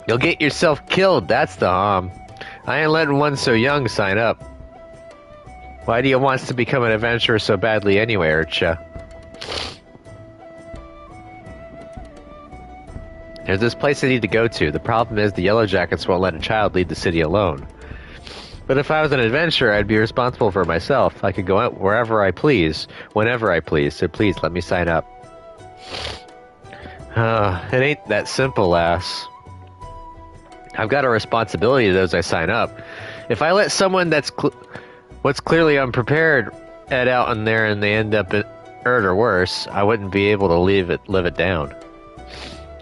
You'll get yourself killed, that's the harm. I ain't letting one so young sign up. Why do you want to become an adventurer so badly anyway, Urcha? There's this place I need to go to. The problem is the Yellow Jackets won't let a child leave the city alone. But if I was an adventurer, I'd be responsible for myself. I could go out wherever I please, whenever I please, so please let me sign up. It ain't that simple, lass. I've got a responsibility to those I sign up. If I let someone what's clearly unprepared head out in there and they end up hurt or worse, I wouldn't be able to live it down.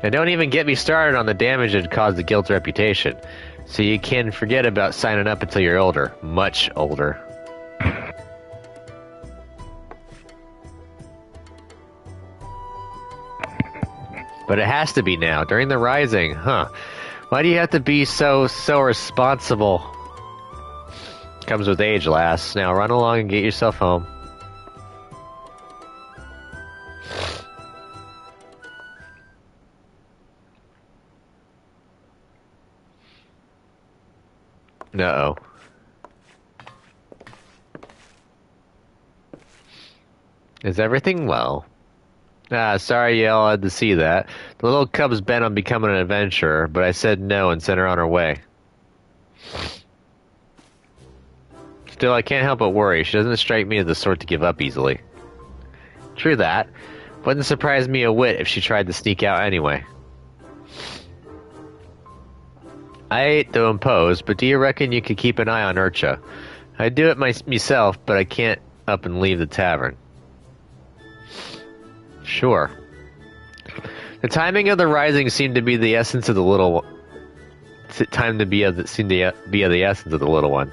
And don't even get me started on the damage it caused the guild's reputation. So you can forget about signing up until you're older. Much older. But it has to be now, during the rising, huh? Why do you have to be so responsible? Comes with age, lass. Now run along and get yourself home. Uh-oh. Is everything well? Ah, sorry you all had to see that. The little cub's bent on becoming an adventurer, but I said no and sent her on her way. Still, I can't help but worry. She doesn't strike me as the sort to give up easily. True that. Wouldn't surprise me a whit if she tried to sneak out anyway. I hate to impose, but do you reckon you could keep an eye on Urcha? I'd do it myself, but I can't up and leave the tavern. Sure. The timing of the rising seemed to be the essence of the little seemed to be of the essence of the little one.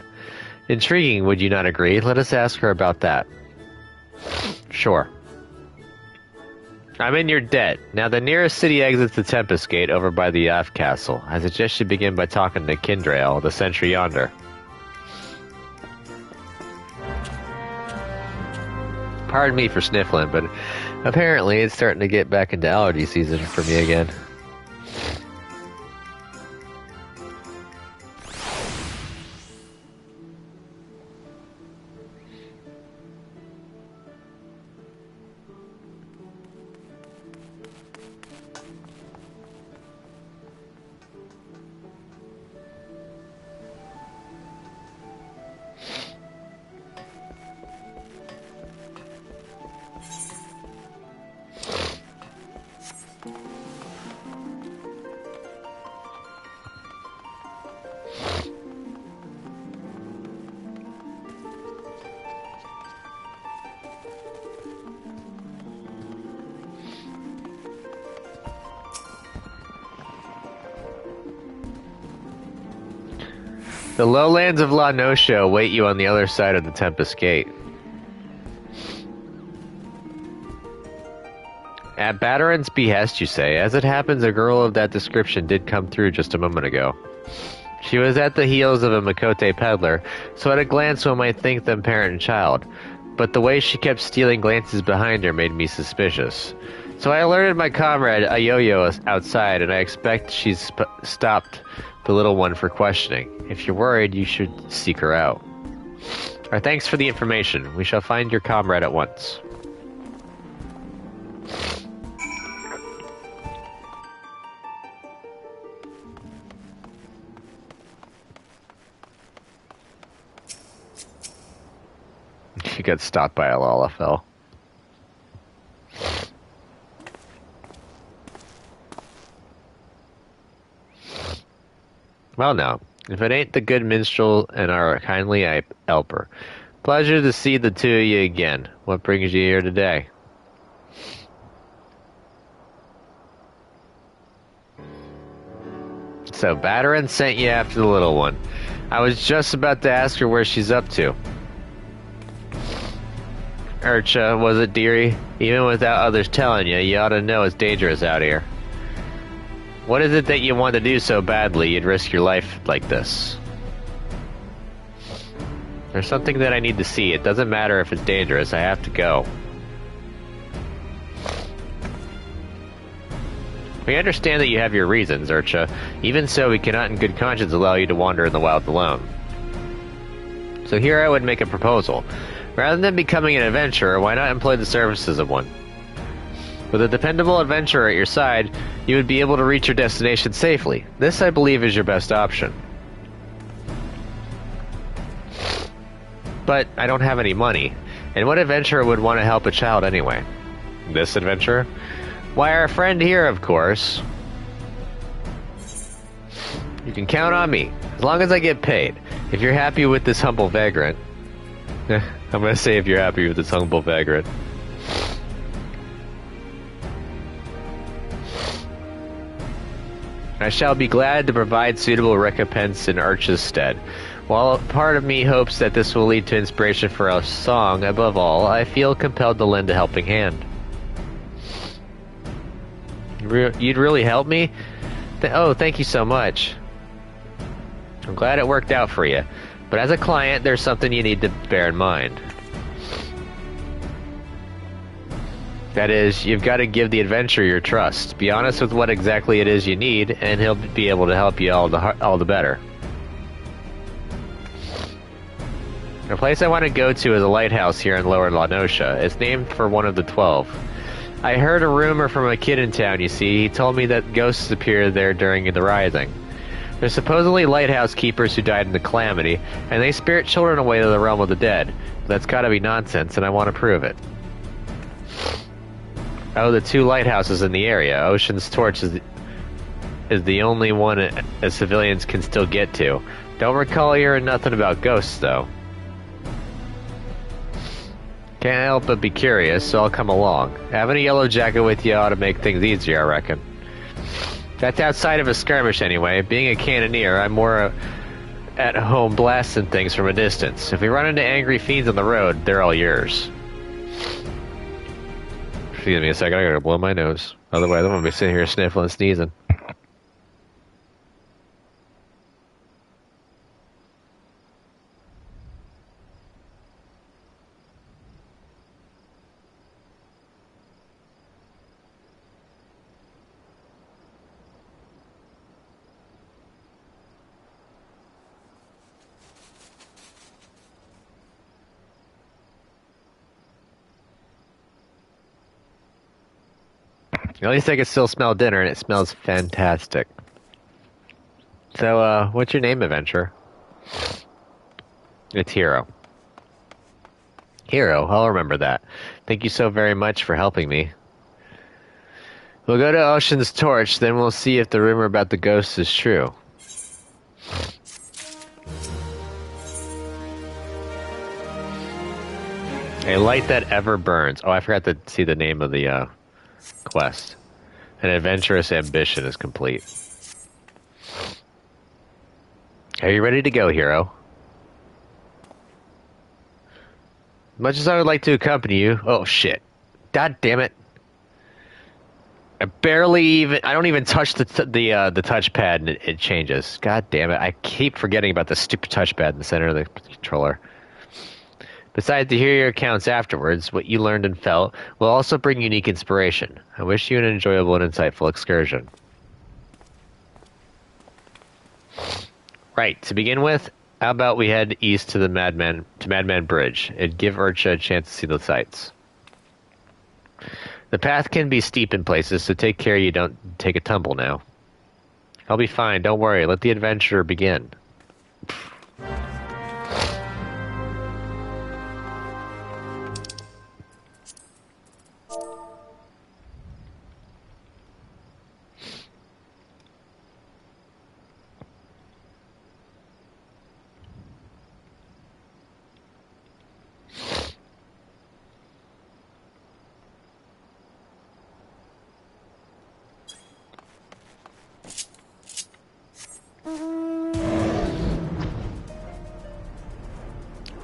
Intriguing, would you not agree? Let us ask her about that. Sure. I'm in your debt. Now the nearest city exits the Tempest Gate over by the F Castle. I suggest you begin by talking to Kindrail, the sentry yonder. Pardon me for sniffling, but apparently it's starting to get back into allergy season for me again. The lowlands of La Noscia await you on the other side of the Tempest Gate. At Bataran's behest, you say. As it happens, a girl of that description did come through just a moment ago. She was at the heels of a Makote peddler, so at a glance one might think them parent and child, but the way she kept stealing glances behind her made me suspicious. So I alerted my comrade Ayoyo outside, and I expect she's stopped the little one for questioning. If you're worried, you should seek her out. Our thanks for the information. We shall find your comrade at once. She got stopped by a Lalafell. Well now, if it ain't the good minstrel and our kindly helper. Pleasure to see the two of you again. What brings you here today? So, Bataran sent you after the little one. I was just about to ask her where she's up to. Urcha, was it, dearie? Even without others telling you, you ought to know it's dangerous out here. What is it that you want to do so badly you'd risk your life like this? There's something that I need to see. It doesn't matter if it's dangerous. I have to go. We understand that you have your reasons, Urcha. Even so, we cannot in good conscience allow you to wander in the wild alone. So here I would make a proposal. Rather than becoming an adventurer, why not employ the services of one? With a dependable adventurer at your side, you would be able to reach your destination safely. This, I believe, is your best option. But I don't have any money. And what adventurer would want to help a child anyway? This adventurer? Why, our friend here, of course. You can count on me, as long as I get paid. If you're happy with this humble vagrant... I'm gonna say if you're happy with this humble vagrant. I shall be glad to provide suitable recompense in Urcha's stead. While part of me hopes that this will lead to inspiration for a song, above all, I feel compelled to lend a helping hand. You'd really help me? Oh, thank you so much. I'm glad it worked out for you. But as a client, there's something you need to bear in mind. That is, you've got to give the adventurer your trust. Be honest with what exactly it is you need, and he'll be able to help you all the better. The place I want to go to is a lighthouse here in Lower La Noscia. It's named for one of the 12. I heard a rumor from a kid in town, you see. He told me that ghosts appear there during the rising. They're supposedly lighthouse keepers who died in the calamity, and they spirit children away to the realm of the dead. That's gotta be nonsense, and I want to prove it. Oh, the 2 lighthouses in the area. Ocean's Torch is the only one as civilians can still get to. Don't recall hearing nothing about ghosts, though. Can't help but be curious, so I'll come along. Having a yellow jacket with you ought to make things easier, I reckon. That's outside of a skirmish, anyway. Being a cannoneer, I'm more at home blasting things from a distance. If we run into angry fiends on the road, they're all yours. Excuse me a second, I gotta blow my nose. Otherwise, I'm gonna be sitting here sniffling and sneezing. At least I can still smell dinner, and it smells fantastic. So, what's your name, adventurer? It's Hero. Hero, I'll remember that. Thank you so very much for helping me. We'll go to Ocean's Torch, then we'll see if the rumor about the ghosts is true. A light that ever burns. Oh, I forgot to see the name of the, quest. An adventurous ambition is complete. Are you ready to go, Hero? Much as I would like to accompany you... Oh, shit. God damn it. I don't even touch the touchpad and it changes. God damn it. I keep forgetting about the stupid touchpad in the center of the controller. Besides, to hear your accounts afterwards, what you learned and felt will also bring unique inspiration. I wish you an enjoyable and insightful excursion. Right, to begin with, how about we head east to the Madman Bridge and give Urcha a chance to see the sights. The path can be steep in places, so take care you don't take a tumble now. I'll be fine, don't worry, let the adventure begin.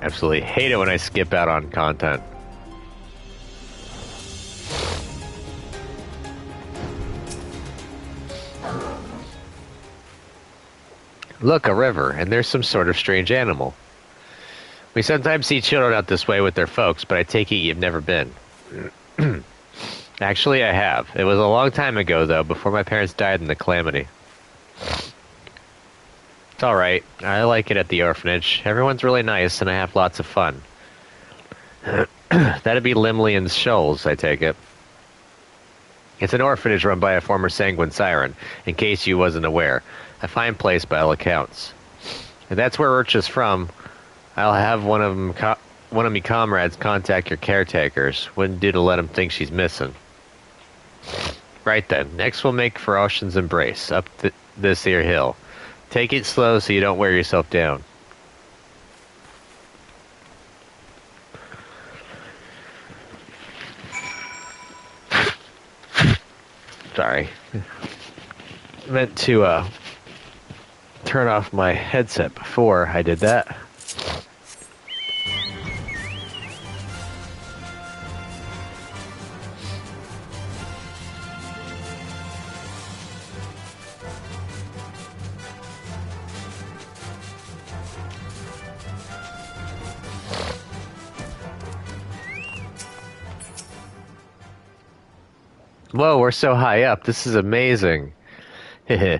Absolutely hate it when I skip out on content. Look, a river, and there's some sort of strange animal. We sometimes see children out this way with their folks, but I take it you've never been. Actually, I have. It was a long time ago, though, before my parents died in the calamity. It's alright. I like it at the orphanage. Everyone's really nice, and I have lots of fun. That'd be Limley Shoals, I take it. It's an orphanage run by a former Sanguine Siren, in case you wasn't aware. A fine place by all accounts. If that's where Urcha's from, I'll have one of me comrades contact your caretakers. Wouldn't do to let them think she's missing. Right then, next we'll make for Ocean's Embrace, up this here hill. Take it slow so you don't wear yourself down. Sorry. I meant to turn off my headset before I did that. Whoa, we're so high up. This is amazing. I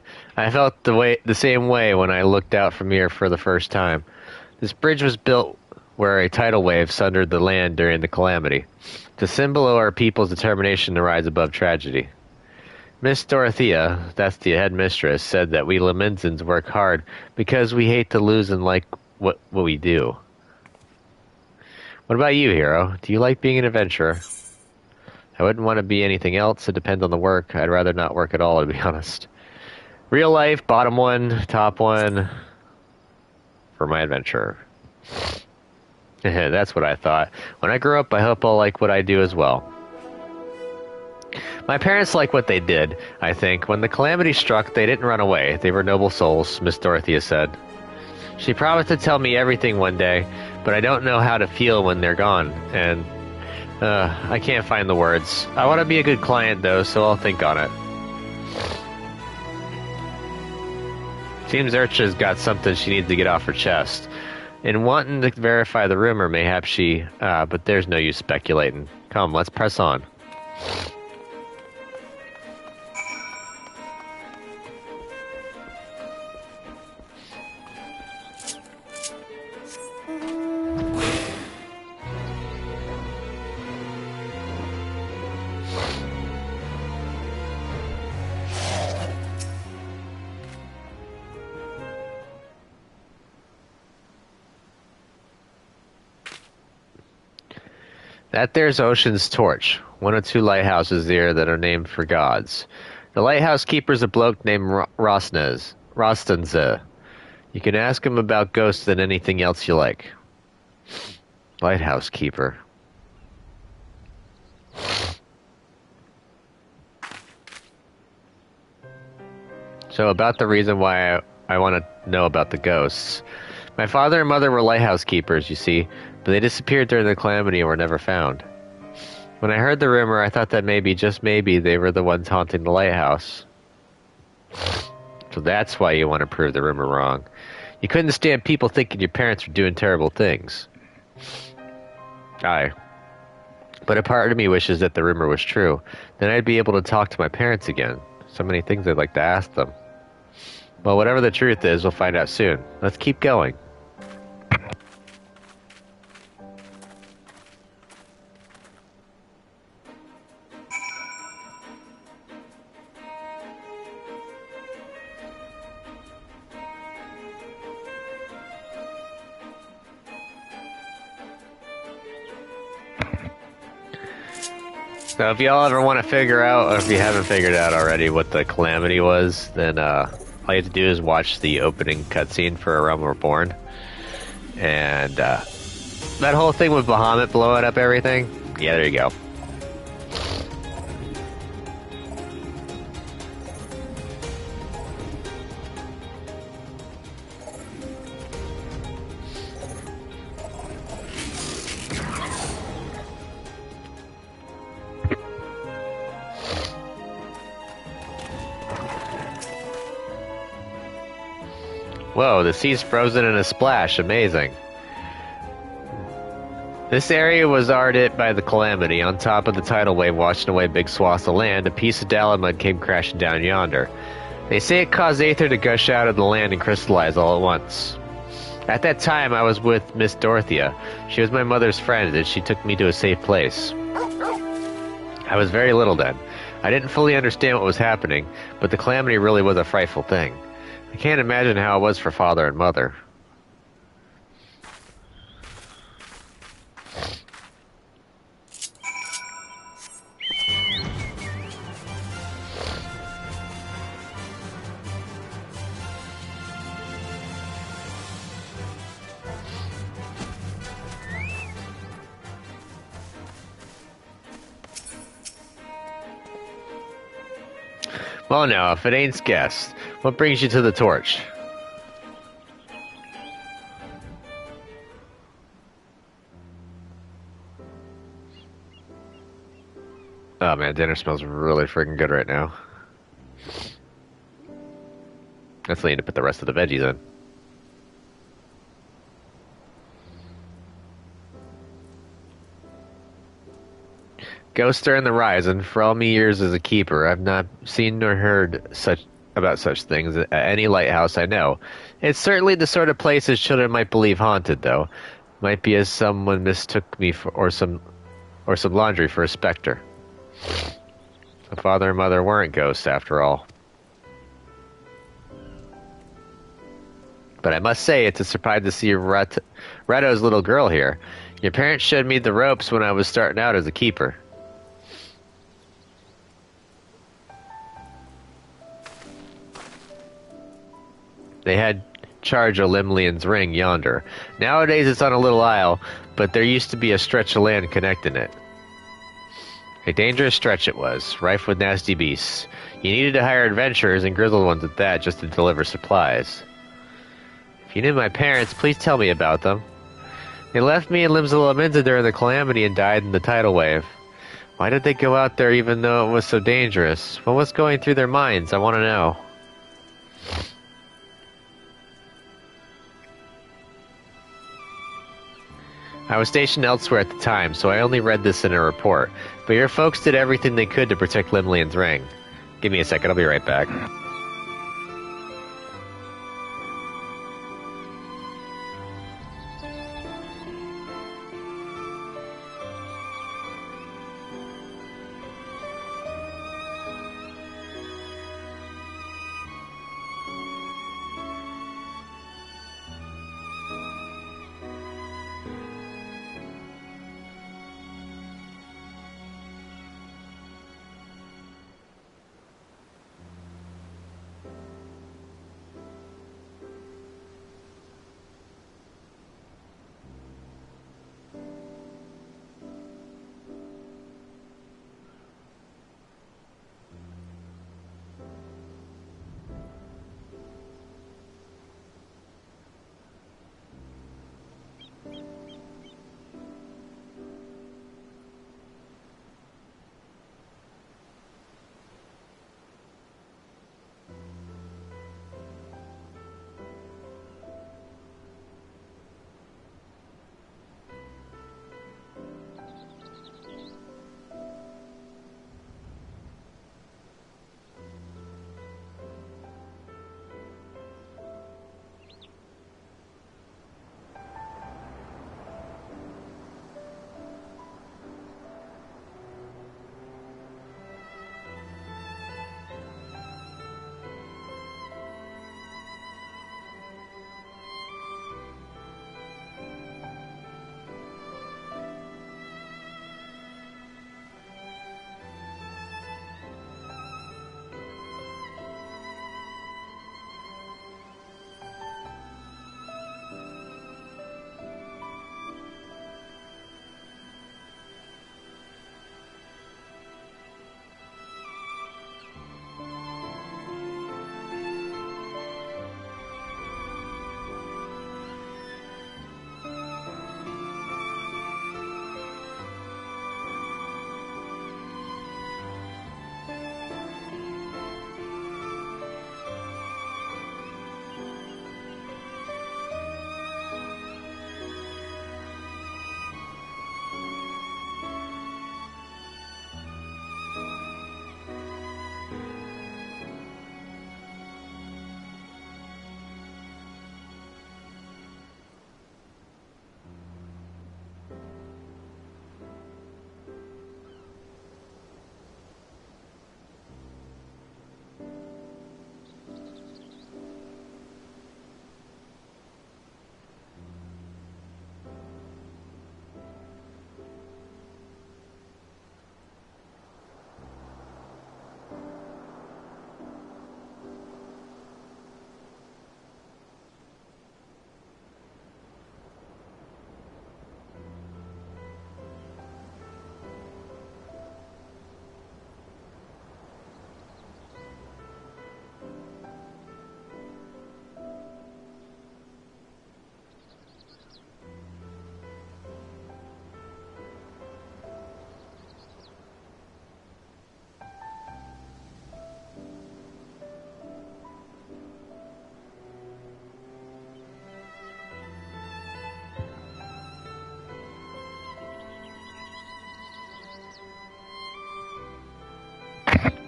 felt the same way when I looked out from here for the first time. This bridge was built where a tidal wave sundered the land during the calamity. The symbol of our people's determination to rise above tragedy. Miss Dorothea, that's the headmistress, said that we Lamenzans work hard because we hate to lose and like what we do. What about you, Hero? Do you like being an adventurer? I wouldn't want to be anything else. It depends on the work. I'd rather not work at all, to be honest. Real life, bottom one, top one, for my adventure. That's what I thought. When I grow up, I hope I'll like what I do as well. My parents like what they did, I think. When the calamity struck, they didn't run away. They were noble souls, Miss Dorothea said. She promised to tell me everything one day, but I don't know how to feel when they're gone, and I can't find the words. I want to be a good client, though, so I'll think on it. Seems Urcha's got something she needs to get off her chest. In wanting to verify the rumor, mayhap she... but there's no use speculating. Come, let's press on. That there's Ocean's Torch, one of two lighthouses there that are named for gods. The lighthouse keeper's a bloke named Rostanze. You can ask him about ghosts and anything else you like. Lighthouse keeper. So about the reason why I want to know about the ghosts. My father and mother were lighthouse keepers, you see, but they disappeared during the calamity and were never found. When I heard the rumor, I thought that maybe, just maybe, they were the ones haunting the lighthouse. So that's why you want to prove the rumor wrong. You couldn't stand people thinking your parents were doing terrible things. Aye. But a part of me wishes that the rumor was true. Then I'd be able to talk to my parents again. So many things I'd like to ask them. Well, whatever the truth is, we'll find out soon. Let's keep going. So if y'all ever want to figure out, or if you haven't figured out already what the calamity was, then all you have to do is watch the opening cutscene for A Realm Reborn. And that whole thing with Bahamut blowing up everything, yeah, there you go. Whoa, the sea's frozen in a splash. Amazing. This area was already hit by the calamity. On top of the tidal wave washing away big swaths of land, a piece of Dalamud came crashing down yonder. They say it caused aether to gush out of the land and crystallize all at once. At that time, I was with Miss Dorothea. She was my mother's friend, and she took me to a safe place. I was very little then. I didn't fully understand what was happening, but the calamity really was a frightful thing. I can't imagine how it was for father and mother. Well now, if it ain't guessed, what brings you to the torch? Oh man, dinner smells really freaking good right now. Let's need to put the rest of the veggies in. Ghosts are in the horizon. For all me years as a keeper, I've not seen nor heard about such things at any lighthouse I know. It's certainly the sort of places children might believe haunted, though. Might be as someone mistook me for, or some laundry for a specter. The father and mother weren't ghosts after all. But I must say, it's a surprise to see Reto's little girl here. Your parents showed me the ropes when I was starting out as a keeper. They had charge of Limlian's ring yonder. Nowadays it's on a little isle, but there used to be a stretch of land connecting it. A dangerous stretch it was, rife with nasty beasts. You needed to hire adventurers, and grizzled ones at that, just to deliver supplies. If you knew my parents, please tell me about them. They left me in Limsa during the calamity and died in the tidal wave. Why did they go out there even though it was so dangerous? What was going through their minds? I want to know. I was stationed elsewhere at the time, so I only read this in a report. But your folks did everything they could to protect Limlian's ring. Give me a second, I'll be right back.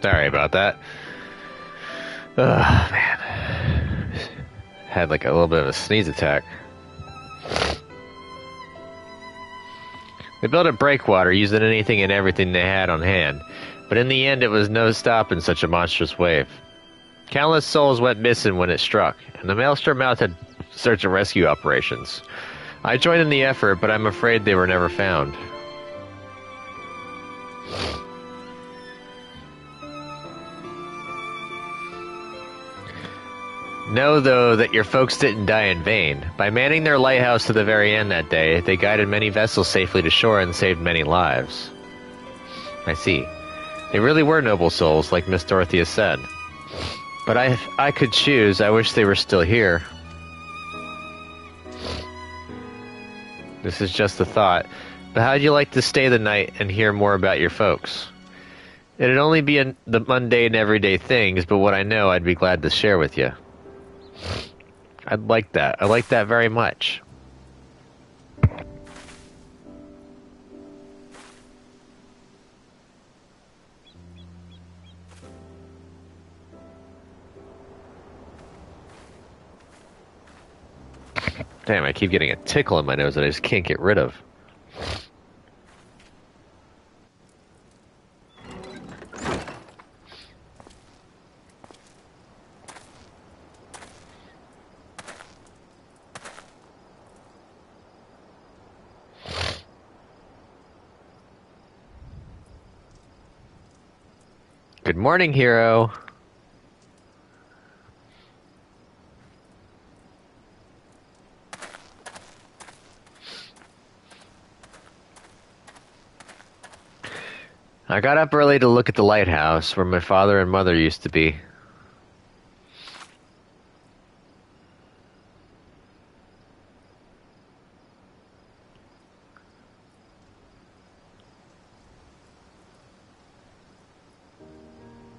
Sorry about that. Man. Had like a little bit of a sneeze attack. They built a breakwater using anything and everything they had on hand, but in the end it was no stopping such a monstrous wave. Countless souls went missing when it struck, and the Maelstrom mounted search and rescue operations. I joined in the effort, but I'm afraid they were never found. Know, though, that your folks didn't die in vain. By manning their lighthouse to the very end that day, they guided many vessels safely to shore and saved many lives. I see. They really were noble souls, like Miss Dorothea said. But if I could choose, I wish they were still here. This is just a thought, but how'd you like to stay the night and hear more about your folks? It'd only be the mundane, everyday things, but what I know I'd be glad to share with you. I'd like that. I like that very much. Damn, I keep getting a tickle in my nose that I just can't get rid of. Good morning, hero. I got up early to look at the lighthouse where my father and mother used to be.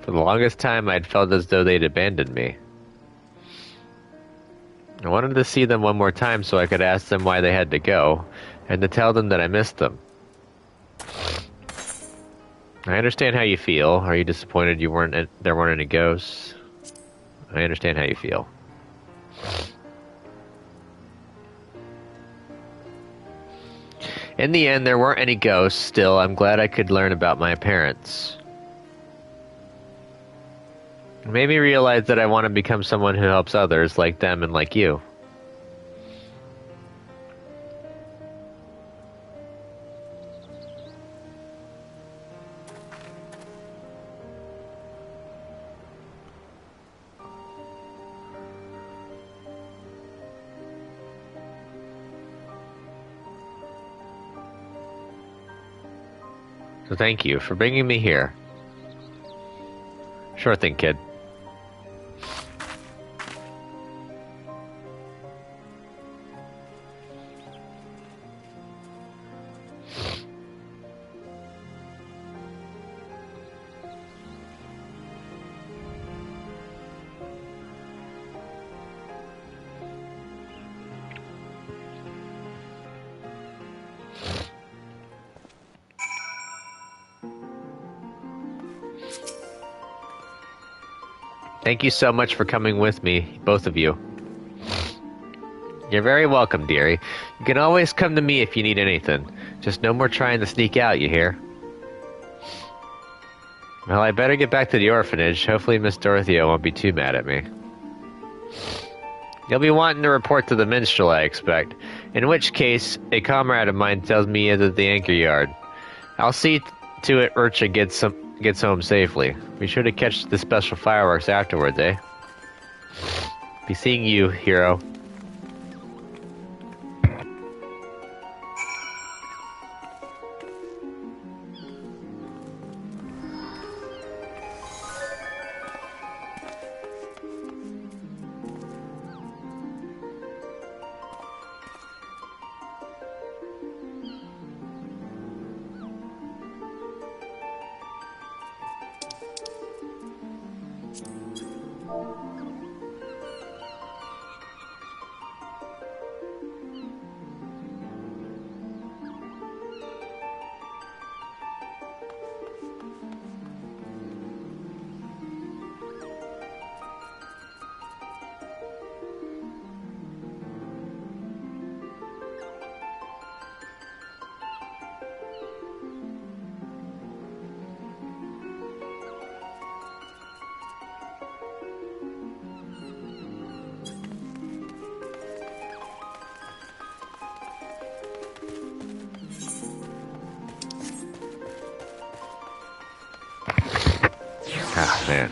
For the longest time, I'd felt as though they'd abandoned me. I wanted to see them one more time so I could ask them why they had to go, and to tell them that I missed them. I understand how you feel. Are you disappointed there weren't any ghosts? I understand how you feel. In the end, there weren't any ghosts. Still, I'm glad I could learn about my parents. It made me realize that I want to become someone who helps others, like them and like you. So thank you for bringing me here. Sure thing, kid. Thank you so much for coming with me, both of you. You're very welcome, dearie. You can always come to me if you need anything. Just no more trying to sneak out, you hear? Well, I better get back to the orphanage. Hopefully Miss Dorothea won't be too mad at me. You'll be wanting to report to the minstrel, I expect. In which case, a comrade of mine tells me he is at the anchor yard. I'll see to it Urcha gets home safely. Be sure to catch the special fireworks afterwards, eh? Be seeing you, hero. Ah, man.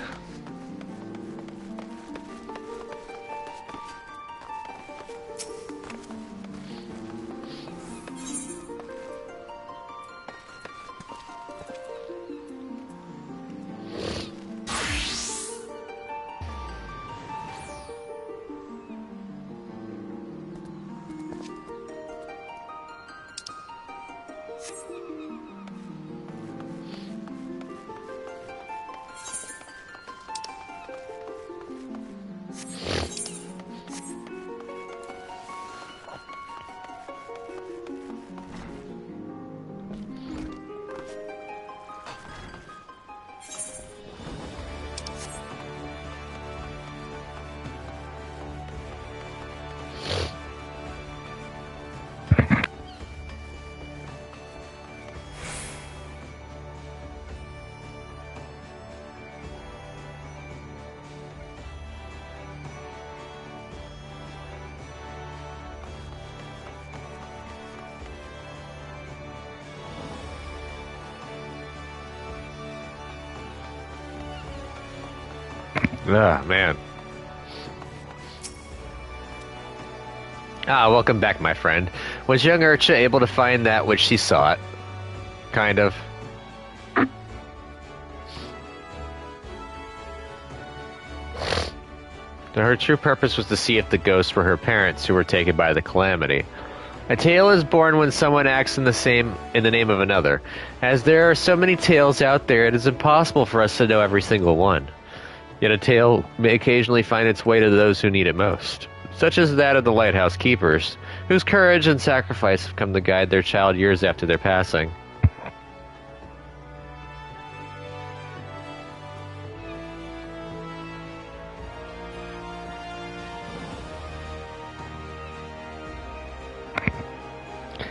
Ah, man. Ah, welcome back, my friend. Was young Urcha able to find that which she sought? Kind of. Her true purpose was to see if the ghosts were her parents who were taken by the calamity. A tale is born when someone acts in the name of another. As there are so many tales out there, it is impossible for us to know every single one. Yet a tale may occasionally find its way to those who need it most, such as that of the lighthouse keepers, whose courage and sacrifice have come to guide their child years after their passing.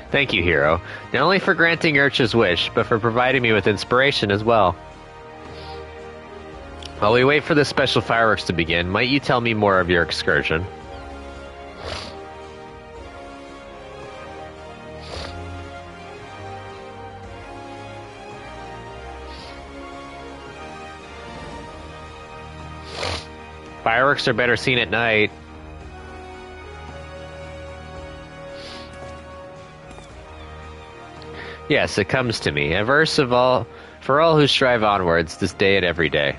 Thank you, hero, not only for granting Urcha's wish, but for providing me with inspiration as well. While we wait for the special fireworks to begin, might you tell me more of your excursion? Fireworks are better seen at night. Yes, it comes to me. A verse for all who strive onwards, this day and every day.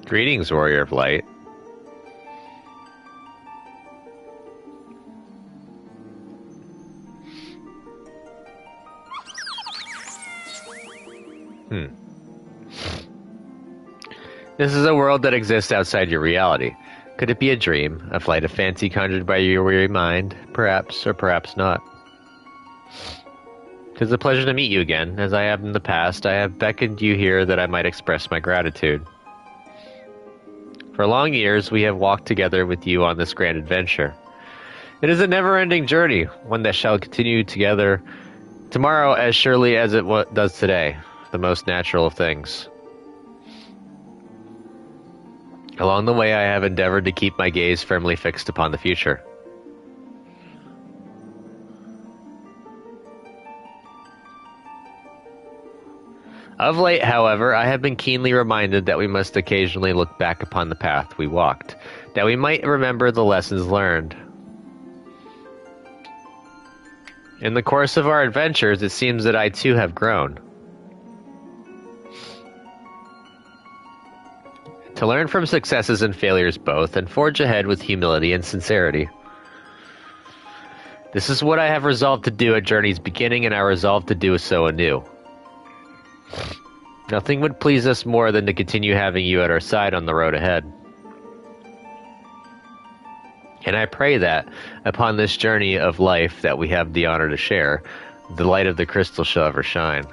Greetings, Warrior of Light. This is a world that exists outside your reality. Could it be a dream, a flight of fancy conjured by your weary mind? Perhaps, or perhaps not. 'Tis a pleasure to meet you again. As I have in the past, I have beckoned you here that I might express my gratitude. For long years, we have walked together with you on this grand adventure. It is a never-ending journey, one that shall continue together tomorrow as surely as it does today, the most natural of things. Along the way, I have endeavored to keep my gaze firmly fixed upon the future. Of late, however, I have been keenly reminded that we must occasionally look back upon the path we walked, that we might remember the lessons learned. In the course of our adventures, it seems that I too have grown. To learn from successes and failures both, and forge ahead with humility and sincerity. This is what I have resolved to do at Journey's beginning, and I resolve to do so anew. Nothing would please us more than to continue having you at our side on the road ahead. And I pray that, upon this journey of life that we have the honor to share, the light of the crystal shall ever shine.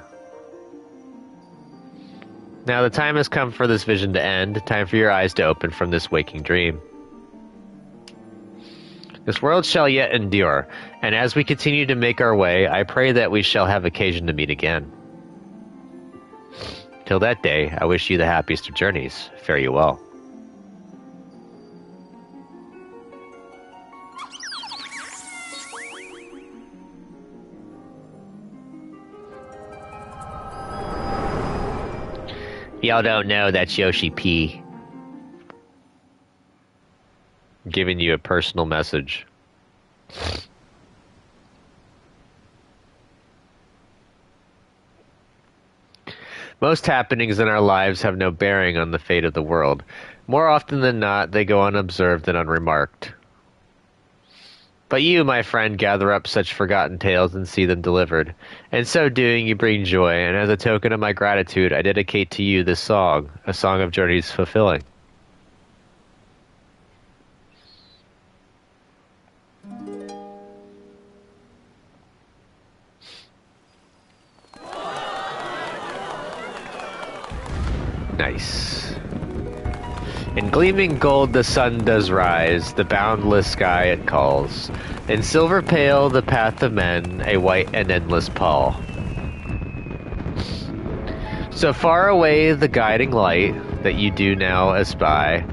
Now the time has come for this vision to end, time for your eyes to open from this waking dream. This world shall yet endure, and as we continue to make our way, I pray that we shall have occasion to meet again. Till that day, I wish you the happiest of journeys. Fare you well. Y'all don't know that's Yoshi P. Giving you a personal message. Most happenings in our lives have no bearing on the fate of the world. More often than not, they go unobserved and unremarked. But you, my friend, gather up such forgotten tales and see them delivered. In so doing, you bring joy, and as a token of my gratitude, I dedicate to you this song, a song of journeys fulfilling. Nice. In gleaming gold the sun does rise, the boundless sky it calls. In silver pale the path of men, a white and endless pall. So far away the guiding light that you do now espy,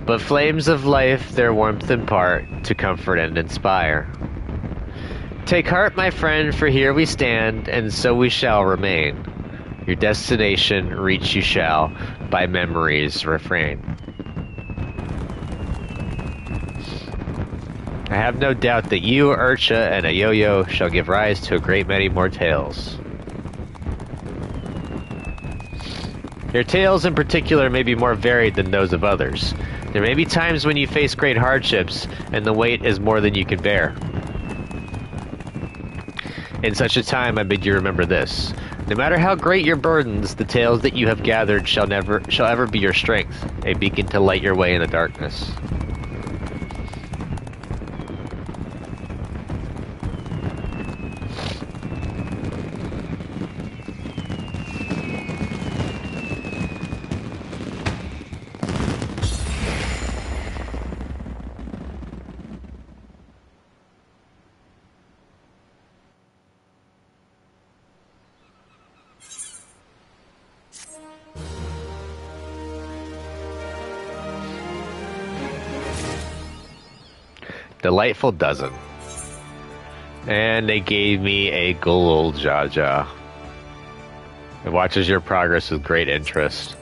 but flames of life their warmth impart to comfort and inspire. Take heart, my friend, for here we stand, and so we shall remain. Your destination reach you shall, by memory's refrain. I have no doubt that you, Urcha, and a yo-yo shall give rise to a great many more tales. Your tales in particular may be more varied than those of others. There may be times when you face great hardships, and the weight is more than you can bear. In such a time, I bid you remember this. No matter how great your burdens, the tales that you have gathered shall ever be your strength, a beacon to light your way in the darkness. Delightful dozen. And they gave me a Gulul Jaja. It watches your progress with great interest.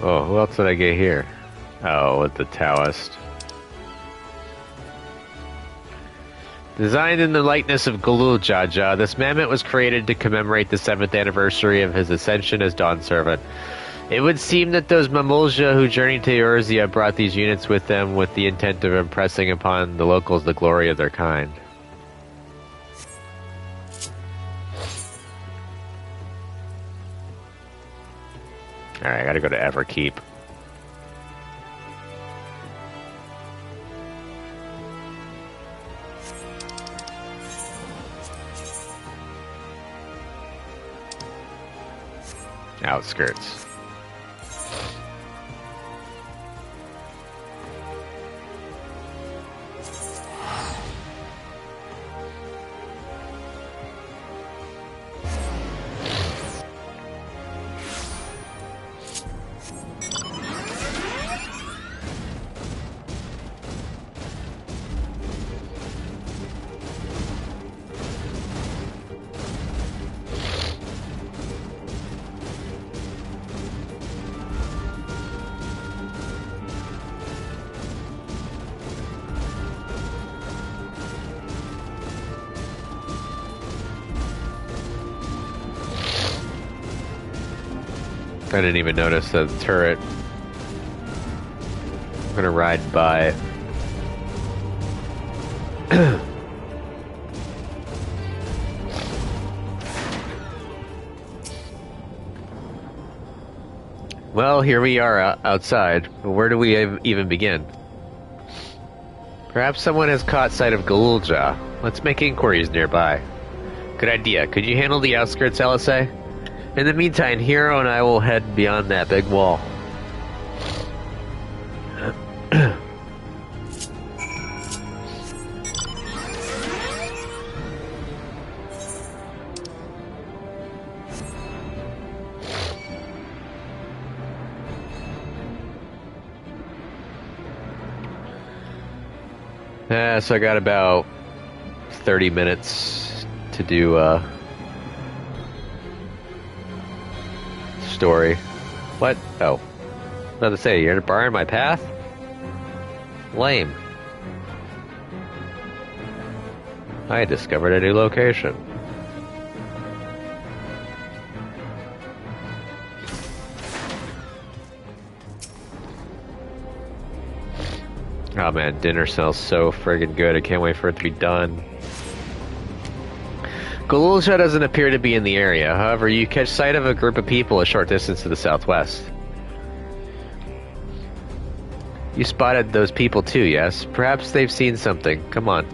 Oh, who else did I get here? Oh, with the Taoist. Designed in the likeness of Gulul Jaja, this mammoth was created to commemorate the 7th anniversary of his ascension as Dawn Servant. It would seem that those Mamulja who journeyed to Eorzea brought these units with them with the intent of impressing upon the locals the glory of their kind. Alright, I gotta go to Everkeep. Outskirts. I didn't even notice the turret. I'm gonna ride by. Well, here we are outside. Where do we even begin? Perhaps someone has caught sight of Galulja. Let's make inquiries nearby. Good idea. Could you handle the outskirts, LSA? In the meantime, Hero and I will head beyond that big wall. So I got about 30 minutes to do story. What? Oh. I was about to say, you're barring my path? Lame. I discovered a new location. Oh man, dinner smells so friggin' good. I can't wait for it to be done. Galulja doesn't appear to be in the area. However, you catch sight of a group of people a short distance to the southwest. You spotted those people too, yes? Perhaps they've seen something. Come on.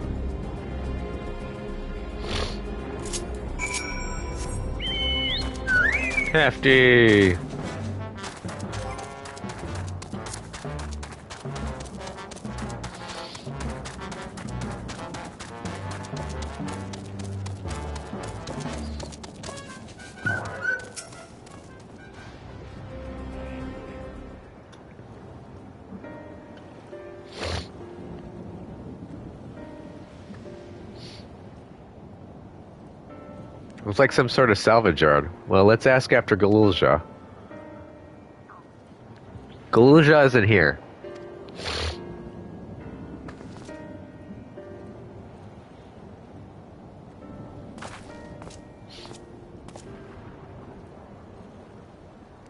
Hefty! It was like some sort of salvage yard. Well, let's ask after Galulja. Galulja isn't here.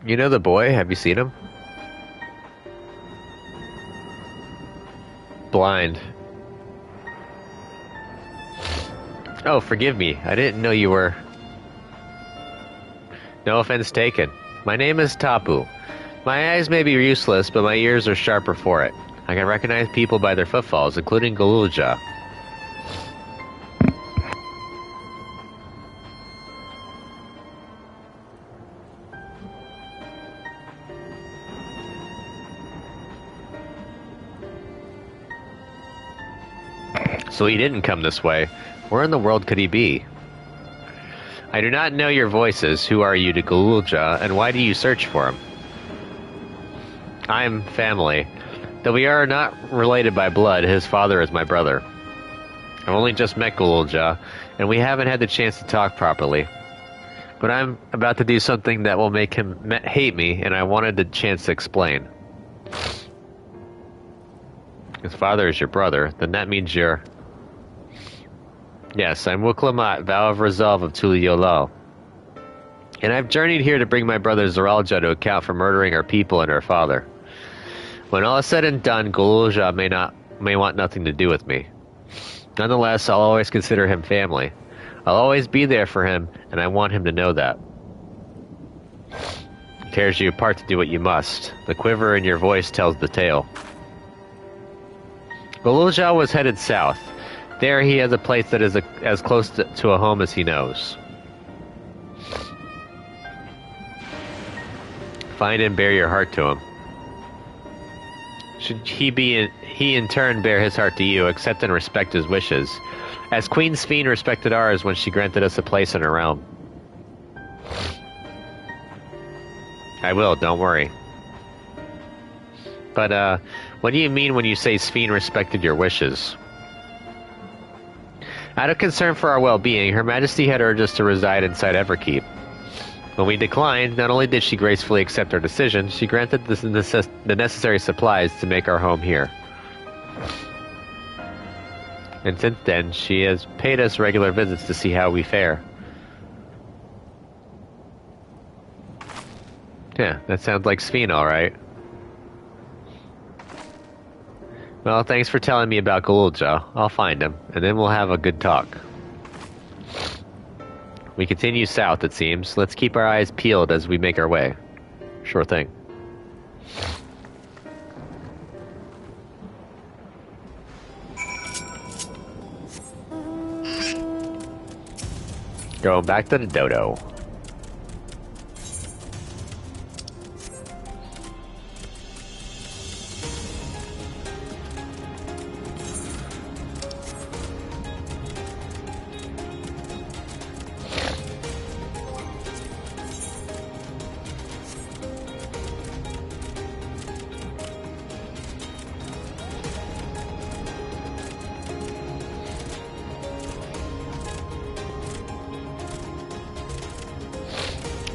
You know the boy? Have you seen him? Blind. Oh, forgive me. I didn't know you were... No offense taken. My name is Tapu. My eyes may be useless, but my ears are sharper for it. I can recognize people by their footfalls, including Galulja. So he didn't come this way. Where in the world could he be? I do not know your voices. Who are you to Galulja, and why do you search for him? I am family. Though we are not related by blood, his father is my brother. I've only just met Galulja, and we haven't had the chance to talk properly. But I'm about to do something that will make him hate me, and I wanted the chance to explain. His father is your brother, then that means you're... Yes, I'm Wuklamat, Vow of Resolve of Tuliolal. And I've journeyed here to bring my brother Zoralja to account for murdering our people and our father. When all is said and done, Galulja may want nothing to do with me. Nonetheless, I'll always consider him family. I'll always be there for him, and I want him to know that. It tears you apart to do what you must. The quiver in your voice tells the tale. Galulja was headed south. There he has a place that is as close to a home as he knows. Find and bear your heart to him. Should he in turn bear his heart to you, accept and respect his wishes, as Queen Sphene respected ours when she granted us a place in her realm. I will, don't worry. But, what do you mean when you say Sphene respected your wishes? Out of concern for our well-being, Her Majesty had urged us to reside inside Everkeep. When we declined, not only did she gracefully accept our decision, she granted the necessary supplies to make our home here. And since then, she has paid us regular visits to see how we fare. Yeah, that sounds like Sphene, alright. Well, thanks for telling me about Galulja. I'll find him, and then we'll have a good talk. We continue south, it seems. Let's keep our eyes peeled as we make our way. Sure thing. Going back to the dodo.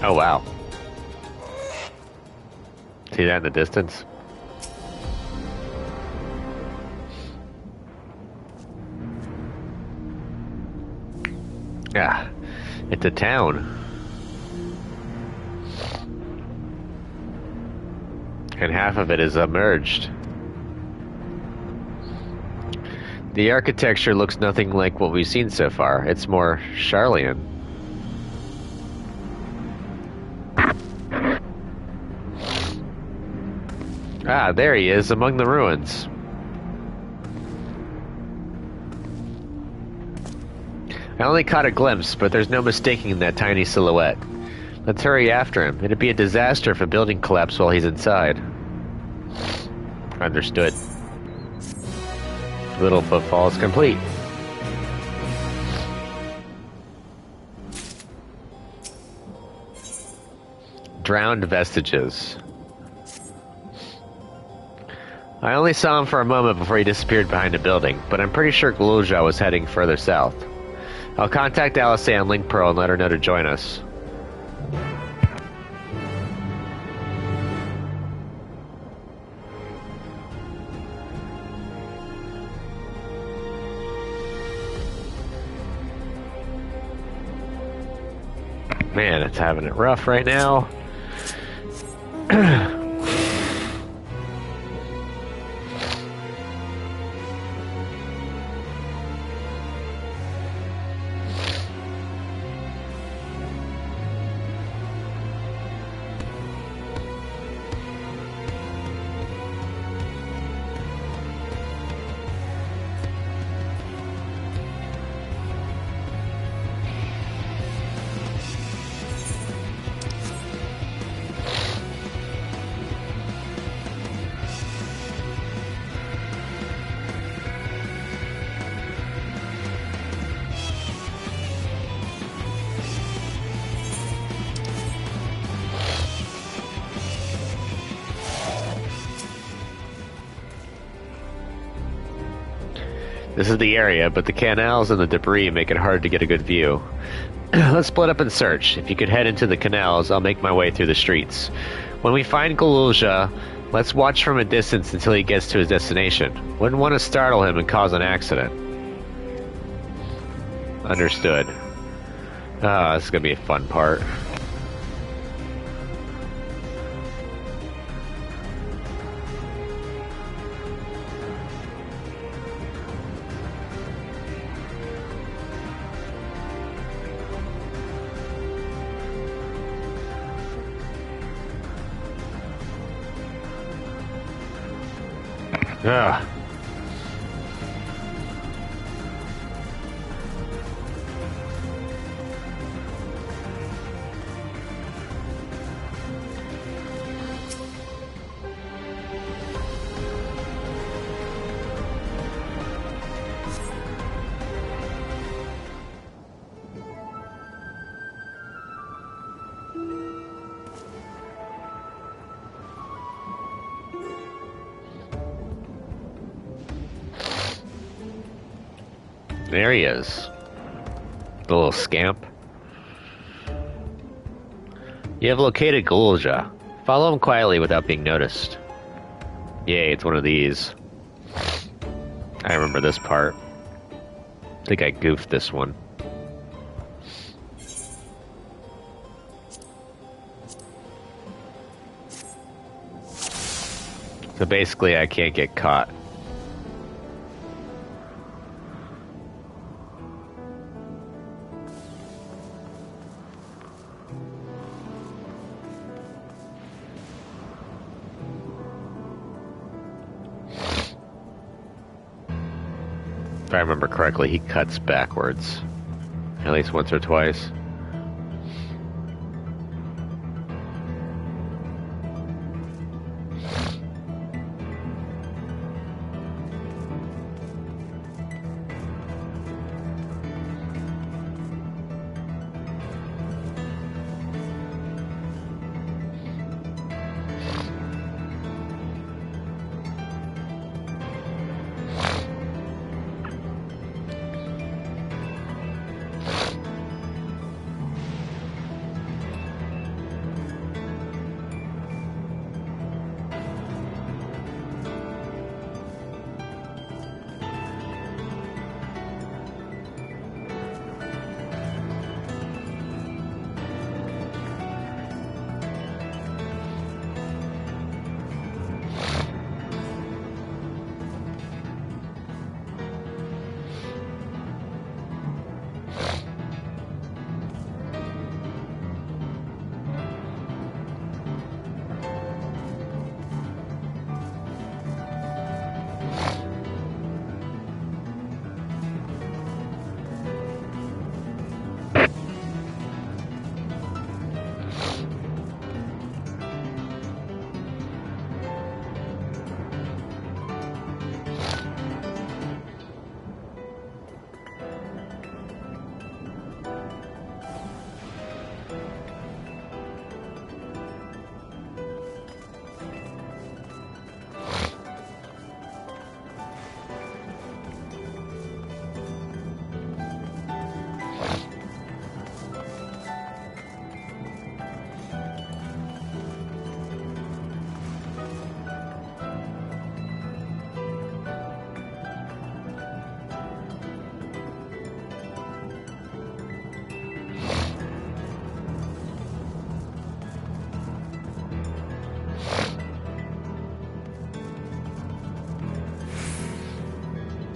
Oh, wow. See that in the distance? Yeah, it's a town. And half of it is submerged. The architecture looks nothing like what we've seen so far. It's more Charlian. Ah, there he is, among the ruins. I only caught a glimpse, but there's no mistaking that tiny silhouette. Let's hurry after him. It'd be a disaster if a building collapsed while he's inside. Understood. Little footfalls complete. Drowned vestiges. I only saw him for a moment before he disappeared behind a building, but I'm pretty sure Galulja was heading further south. I'll contact Alice on Link Pearl and let her know to join us. Man, it's having it rough right now. This is the area, but the canals and the debris make it hard to get a good view. Let's split up and search. If you could head into the canals, I'll make my way through the streets. When we find Galulja, let's watch from a distance until he gets to his destination. Wouldn't want to startle him and cause an accident. Understood. Ah, this is gonna be a fun part. Ugh. There he is. The little scamp. You have located Galulja. Follow him quietly without being noticed. Yay, it's one of these. I remember this part. I think I goofed this one. So basically, I can't get caught. If I remember correctly, he cuts backwards. At least once or twice.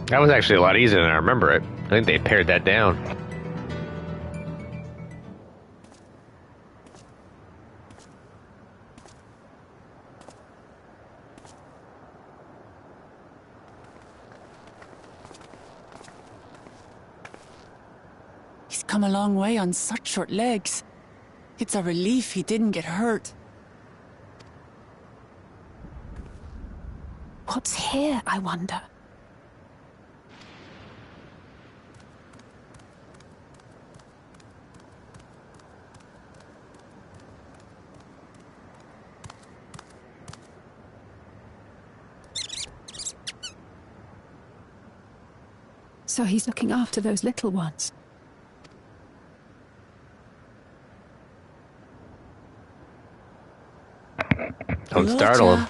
That was actually a lot easier than I remember it. I think they pared that down. He's come a long way on such short legs. It's a relief he didn't get hurt. What's here, I wonder? So he's looking after those little ones. Don't startle him.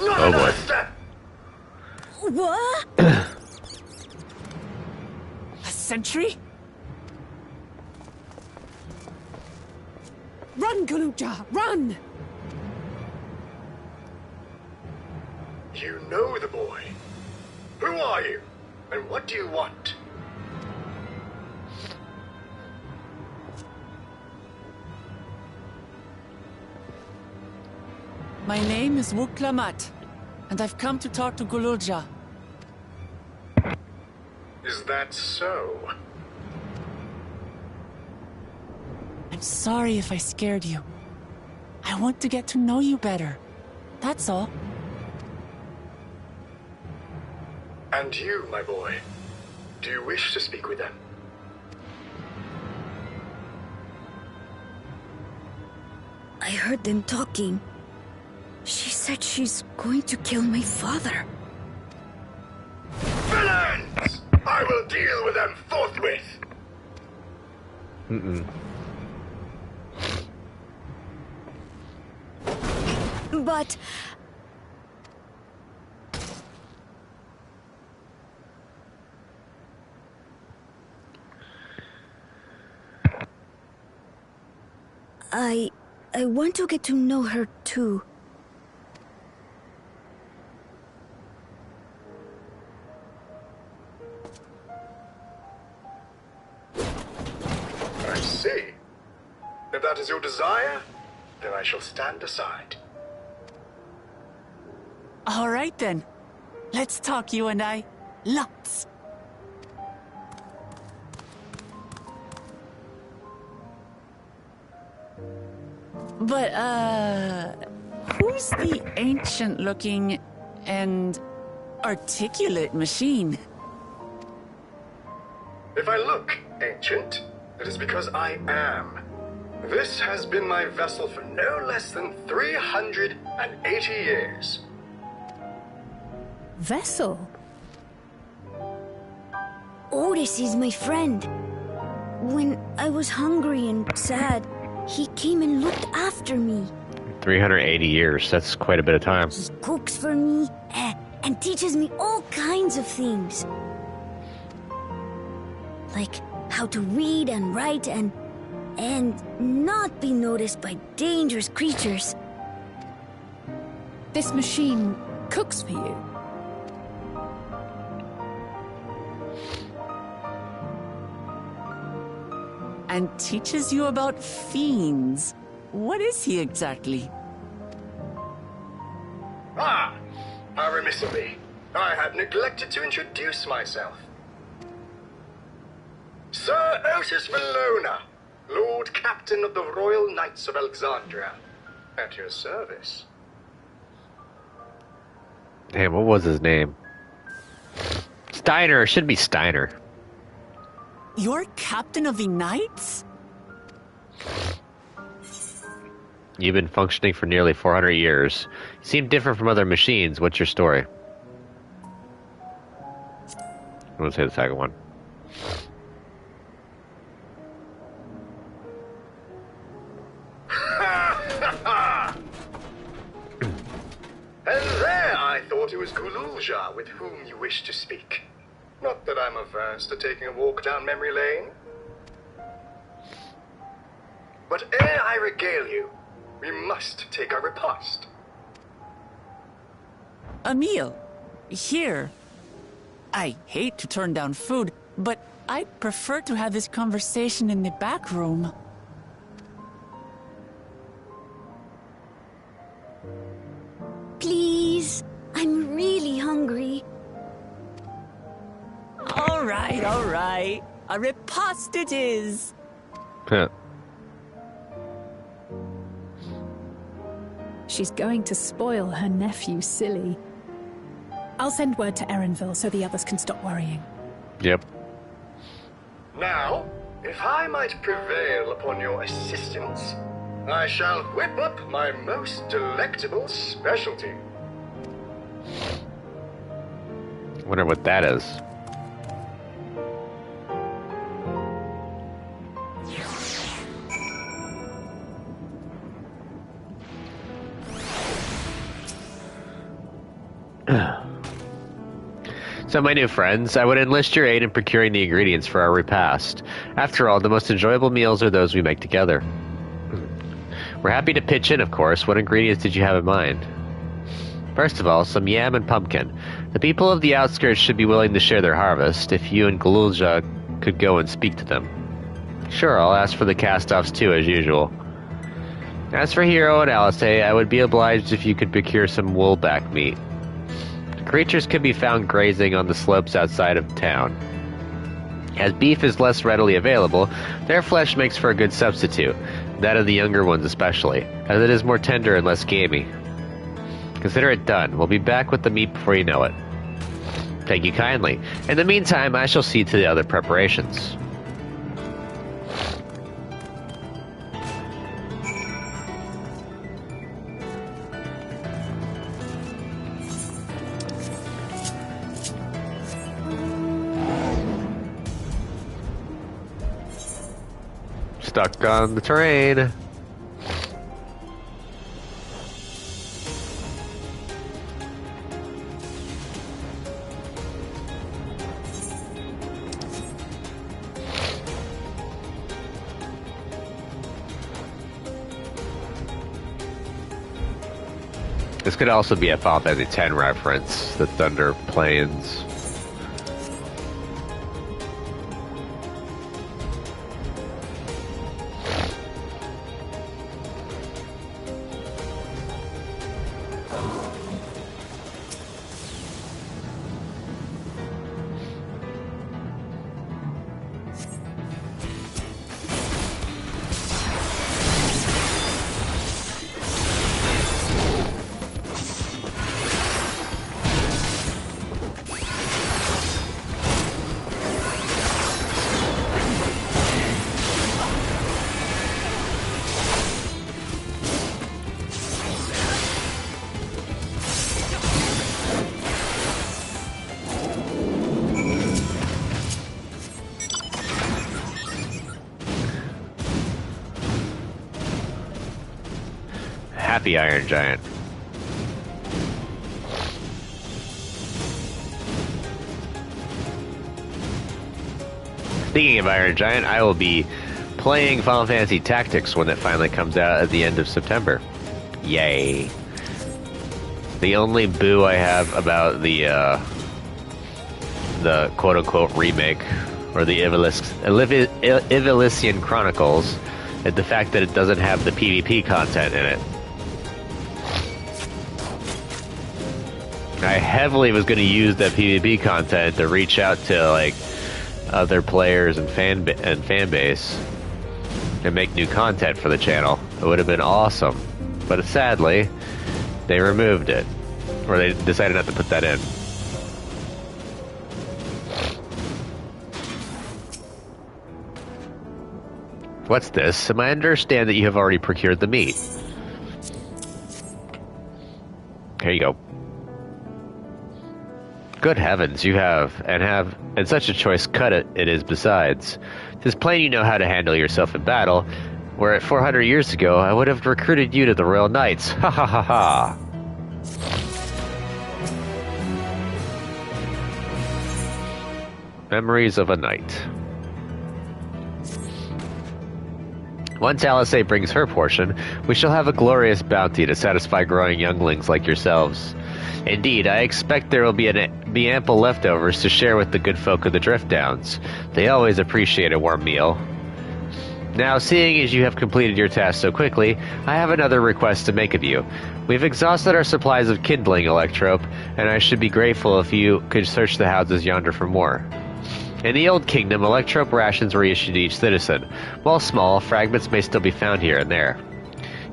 Oh boy. What? A sentry? Run, Galuja, run! You know the boy. Who are you? And what do you want? My name is Wuklamat, and I've come to talk to Gululja. Is that so? I'm sorry if I scared you. I want to get to know you better. That's all. And you, my boy, do you wish to speak with them? I heard them talking. She said she's going to kill my father. Villains! I will deal with them forthwith! But... I want to get to know her too. your desire, then I shall stand aside. All right then. Let's talk, you and I. Lots. But, who's the ancient-looking and articulate machine? If I look ancient, it is because I am. This has been my vessel for no less than 380 years. Vessel? Otis is my friend. When I was hungry and sad, he came and looked after me. 380 years. That's quite a bit of time. He cooks for me and teaches me all kinds of things. Like how to read and write and not be noticed by dangerous creatures. This machine cooks for you? And teaches you about fiends. What is he exactly? Ah! How remiss of me. I had neglected to introduce myself. Sir Otis Valona, Lord Captain of the Royal Knights of Alexandria. At your service. Damn, what was his name? Steiner. It should be Steiner. You're captain of the knights? You've been functioning for nearly 400 years. You seem different from other machines. What's your story? I'm gonna say the second one. And there I thought it was Gululja with whom you wished to speak. Not that I'm averse to taking a walk down memory lane. But ere I regale you, we must take our repast. A meal. Here. I hate to turn down food, but I'd prefer to have this conversation in the back room. Please, I'm really hungry. All right, all right. A repast it is. Huh. She's going to spoil her nephew silly. I'll send word to Erenville so the others can stop worrying. Yep. Now, if I might prevail upon your assistance, I shall whip up my most delectable specialty. Wonder what that is. So, my new friends, I would enlist your aid in procuring the ingredients for our repast. After all, the most enjoyable meals are those we make together. We're happy to pitch in, of course. What ingredients did you have in mind? First of all, some yam and pumpkin. The people of the outskirts should be willing to share their harvest, if you and Gululja could go and speak to them. Sure, I'll ask for the cast-offs too, as usual. As for Hero and Alice, I would be obliged if you could procure some woolback meat. Creatures can be found grazing on the slopes outside of town. As beef is less readily available, their flesh makes for a good substitute, that of the younger ones especially, as it is more tender and less gamey. Consider it done. We'll be back with the meat before you know it. Thank you kindly. In the meantime, I shall see to the other preparations. Stuck on the terrain. This could also be a Final Fantasy X reference, the Thunder Plains. happy Iron Giant. Speaking of Iron Giant, I will be playing Final Fantasy Tactics when it finally comes out at the end of September. Yay. The only boo I have about the quote-unquote remake, or the Ivelician Chronicles, is the fact that it doesn't have the PvP content in it. I heavily was going to use that PvP content to reach out to, like, other players and fan base and make new content for the channel. It would have been awesome, but sadly they removed it, or they decided not to put that in. What's this? I understand that you have already procured the meat. Here you go. Good heavens, you have, and such a choice cut it is besides. 'Tis plain you know how to handle yourself in battle, where at 400 years ago I would have recruited you to the Royal Knights. Ha ha ha ha. Memories of a Knight. Once Alisaie brings her portion, we shall have a glorious bounty to satisfy growing younglings like yourselves. Indeed, I expect there will be ample leftovers to share with the good folk of the Drift Downs. They always appreciate a warm meal. Now, seeing as you have completed your task so quickly, I have another request to make of you. We've exhausted our supplies of kindling, Electrope, and I should be grateful if you could search the houses yonder for more. In the Old Kingdom, Electrope rations were issued to each citizen. While small, fragments may still be found here and there.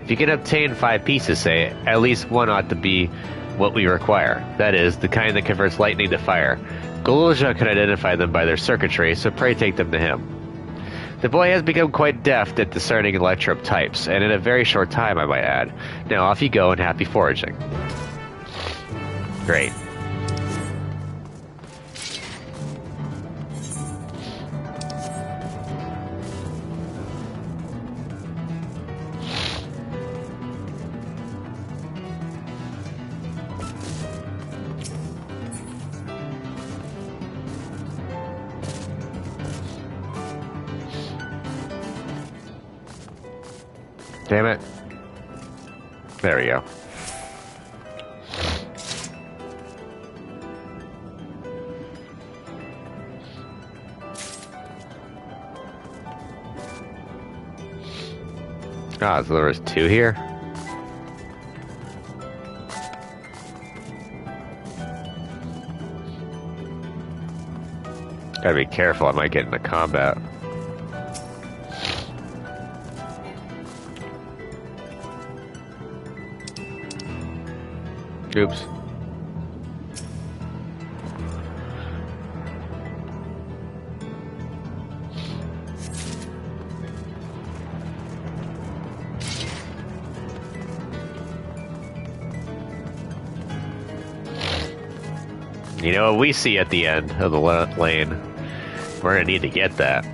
If you can obtain 5 pieces, say, at least one ought to be what we require. That is, the kind that converts lightning to fire. Goluzha can identify them by their circuitry, so pray take them to him. The boy has become quite deft at discerning Electrope types, and in a very short time, I might add. Now off you go and happy foraging. Great. Damn it. There we go. Ah, so there was 2 here? Gotta be careful, I might get into combat. Oops. You know what we see at the end of the lane? We're gonna need to get that.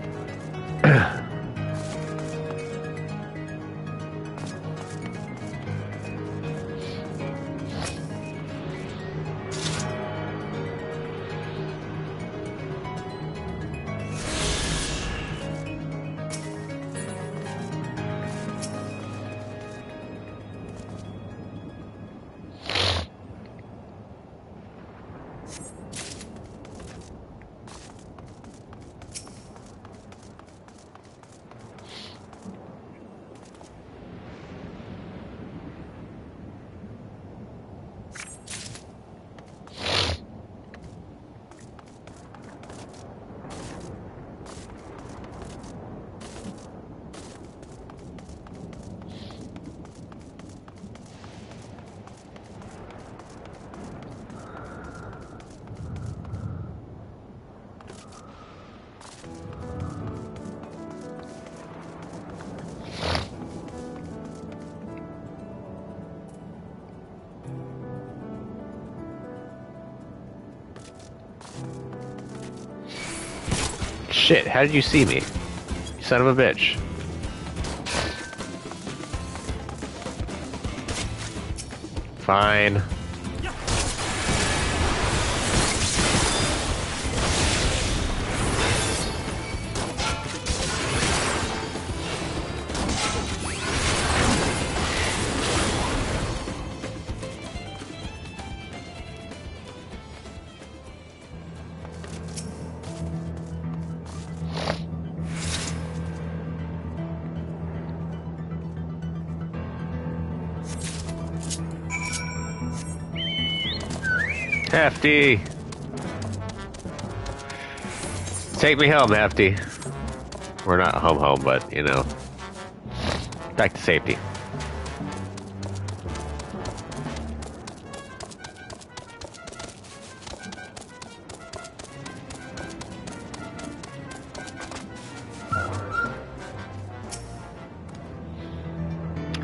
Shit, how did you see me? You son of a bitch. Fine. Hefty! Take me home, Hefty. We're not home, but, you know. Back to safety.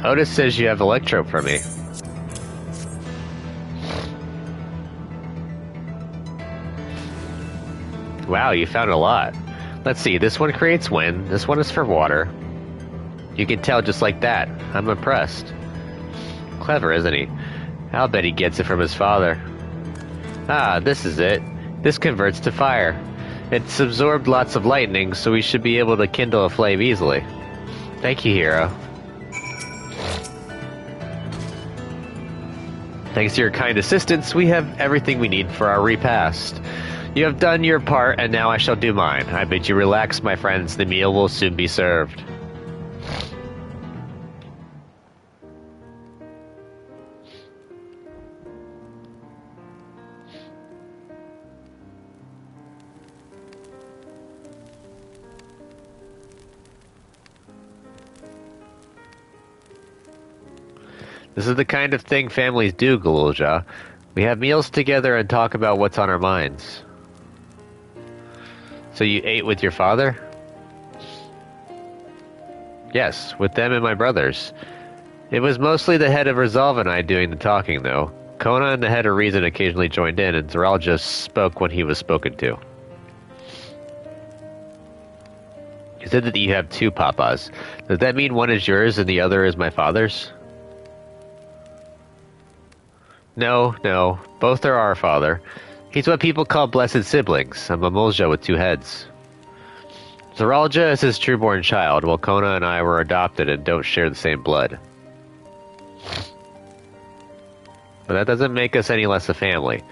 Otis says you have electro for me. Wow, you found a lot. Let's see, this one creates wind, this one is for water. You can tell just like that. I'm impressed. Clever, isn't he? I'll bet he gets it from his father. Ah, this is it. This converts to fire. It's absorbed lots of lightning, so we should be able to kindle a flame easily. Thank you, hero. Thanks to your kind assistance, we have everything we need for our repast. You have done your part, and now I shall do mine. I bid you relax, my friends. The meal will soon be served. This is the kind of thing families do, Galulja. We have meals together and talk about what's on our minds. So you ate with your father? Yes, with them and my brothers. It was mostly the head of Resolve and I doing the talking, though. Kona and the head of Reason occasionally joined in, and Zoral just spoke when he was spoken to. You said that you have two papas. Does that mean one is yours and the other is my father's? No. Both are our father. He's what people call blessed siblings, a Mamulja with two heads. Zoralja is his trueborn child, while Kona and I were adopted and don't share the same blood. But that doesn't make us any less a family.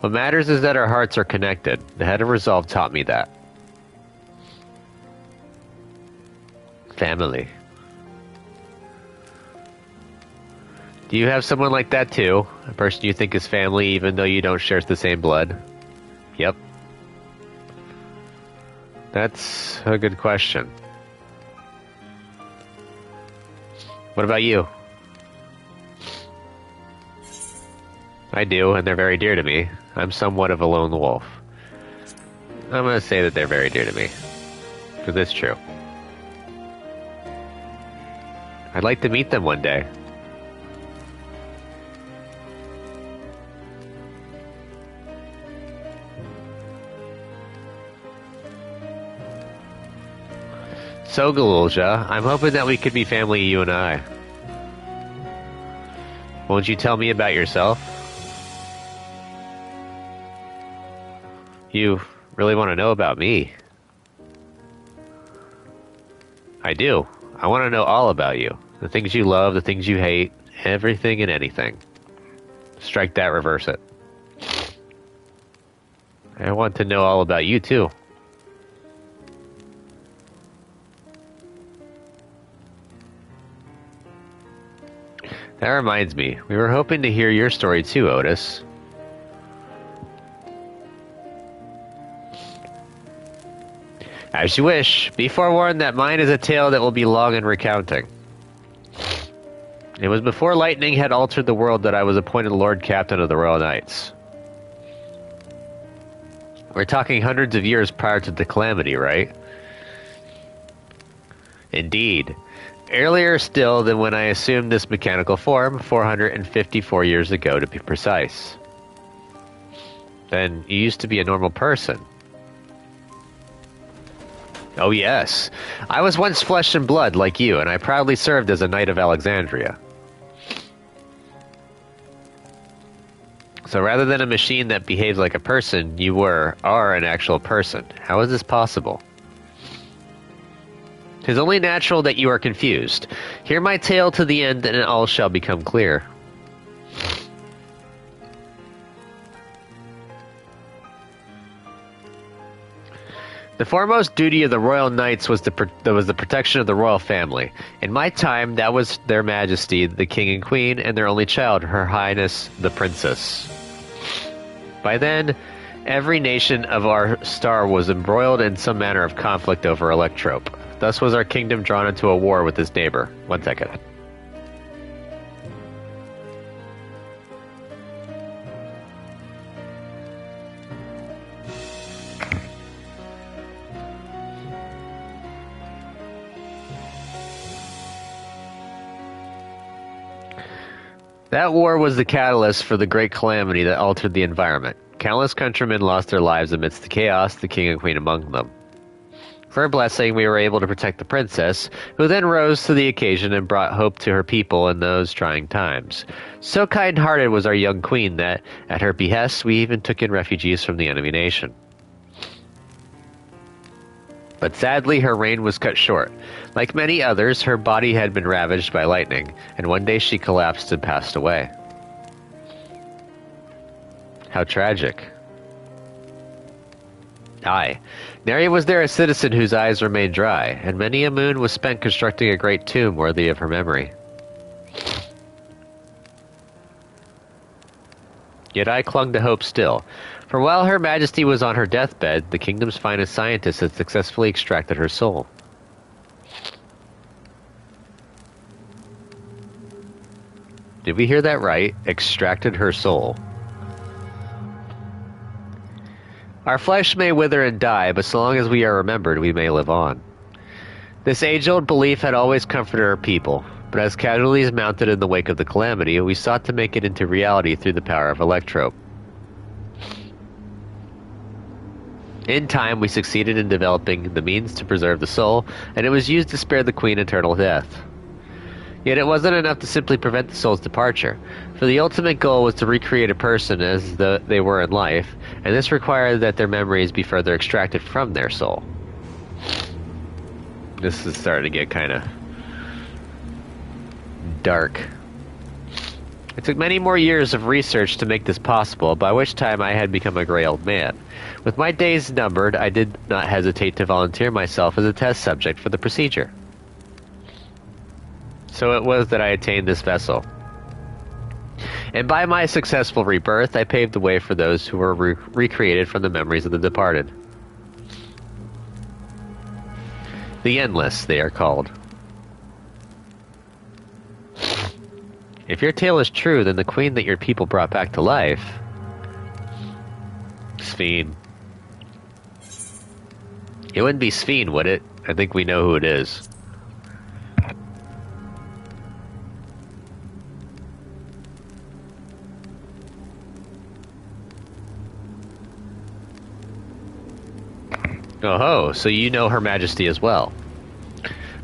What matters is that our hearts are connected. The head of Resolve taught me that. Family. Do you have someone like that too? A person you think is family even though you don't share the same blood? Yep. That's a good question. What about you? I do, and they're very dear to me. I'm somewhat of a lone wolf. I'm gonna say that they're very dear to me. Because it's true. I'd like to meet them one day. So, Galulja, I'm hoping that we could be family, you and I. Won't you tell me about yourself? You really want to know about me? I do. I want to know all about you. The things you love, the things you hate, everything and anything. Strike that, reverse it. I want to know all about you, too. That reminds me, we were hoping to hear your story too, Otis. As you wish. Be forewarned that mine is a tale that will be long in recounting. It was before lightning had altered the world that I was appointed Lord Captain of the Royal Knights. We're talking hundreds of years prior to the calamity, right? Indeed. Earlier still than when I assumed this mechanical form, 454 years ago to be precise. Then you used to be a normal person. Oh yes, I was once flesh and blood like you, and I proudly served as a Knight of Alexandria. So rather than a machine that behaves like a person, you are an actual person. How is this possible? 'Tis only natural that you are confused. Hear my tale to the end, and all shall become clear. The foremost duty of the royal knights was the protection of the royal family. In my time, that was their majesty, the king and queen, and their only child, her highness, the princess. By then, every nation of our star was embroiled in some manner of conflict over Electrope. Thus was our kingdom drawn into a war with its neighbor. 1 second. That war was the catalyst for the great calamity that altered the environment. Countless countrymen lost their lives amidst the chaos, the king and queen among them. For her blessing, we were able to protect the princess, who then rose to the occasion and brought hope to her people in those trying times. So kind-hearted was our young queen that, at her behest, we even took in refugees from the enemy nation. But sadly, her reign was cut short. Like many others, her body had been ravaged by lightning, and one day she collapsed and passed away. How tragic. Aye, nary was there a citizen whose eyes remained dry, and many a moon was spent constructing a great tomb worthy of her memory. Yet I clung to hope still, for while Her Majesty was on her deathbed, the kingdom's finest scientists had successfully extracted her soul. Did we hear that right? Extracted her soul. Our flesh may wither and die, but so long as we are remembered, we may live on. This age-old belief had always comforted our people, but as casualties mounted in the wake of the calamity, we sought to make it into reality through the power of Electrope. In time, we succeeded in developing the means to preserve the soul, and it was used to spare the Queen eternal death. Yet it wasn't enough to simply prevent the soul's departure, for the ultimate goal was to recreate a person as they were in life, and this required that their memories be further extracted from their soul. This is starting to get kind of dark. It took many more years of research to make this possible, by which time I had become a gray old man. With my days numbered, I did not hesitate to volunteer myself as a test subject for the procedure. So it was that I attained this vessel. And by my successful rebirth, I paved the way for those who were recreated from the memories of the departed. The Endless, they are called. If your tale is true, then the queen that your people brought back to life... Sphene. It wouldn't be Sphene, would it? I think we know who it is. Oh ho, so you know Her Majesty as well.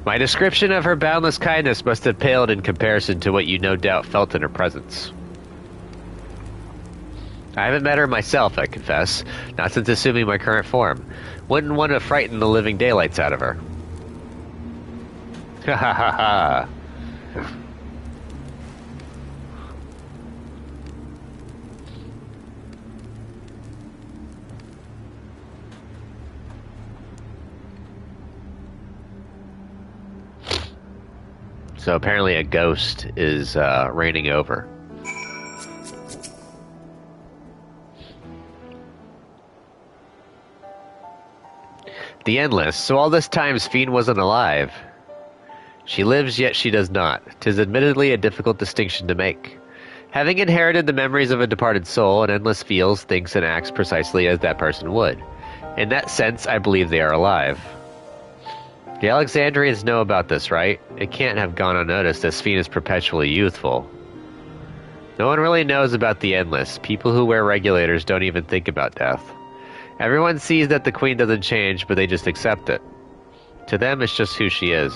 My description of her boundless kindness must have paled in comparison to what you no doubt felt in her presence. I haven't met her myself, I confess, not since assuming my current form. Wouldn't want to frighten the living daylights out of her. Ha ha ha ha. So apparently a ghost is reigning over. The Endless. So all this time Sphene wasn't alive. She lives, yet she does not. 'Tis admittedly a difficult distinction to make. Having inherited the memories of a departed soul, an Endless feels, thinks, and acts precisely as that person would. In that sense, I believe they are alive. The Alexandrians know about this, right? It can't have gone unnoticed that Sphene is perpetually youthful. No one really knows about the Endless. People who wear regulators don't even think about death. Everyone sees that the queen doesn't change, but they just accept it. To them, it's just who she is.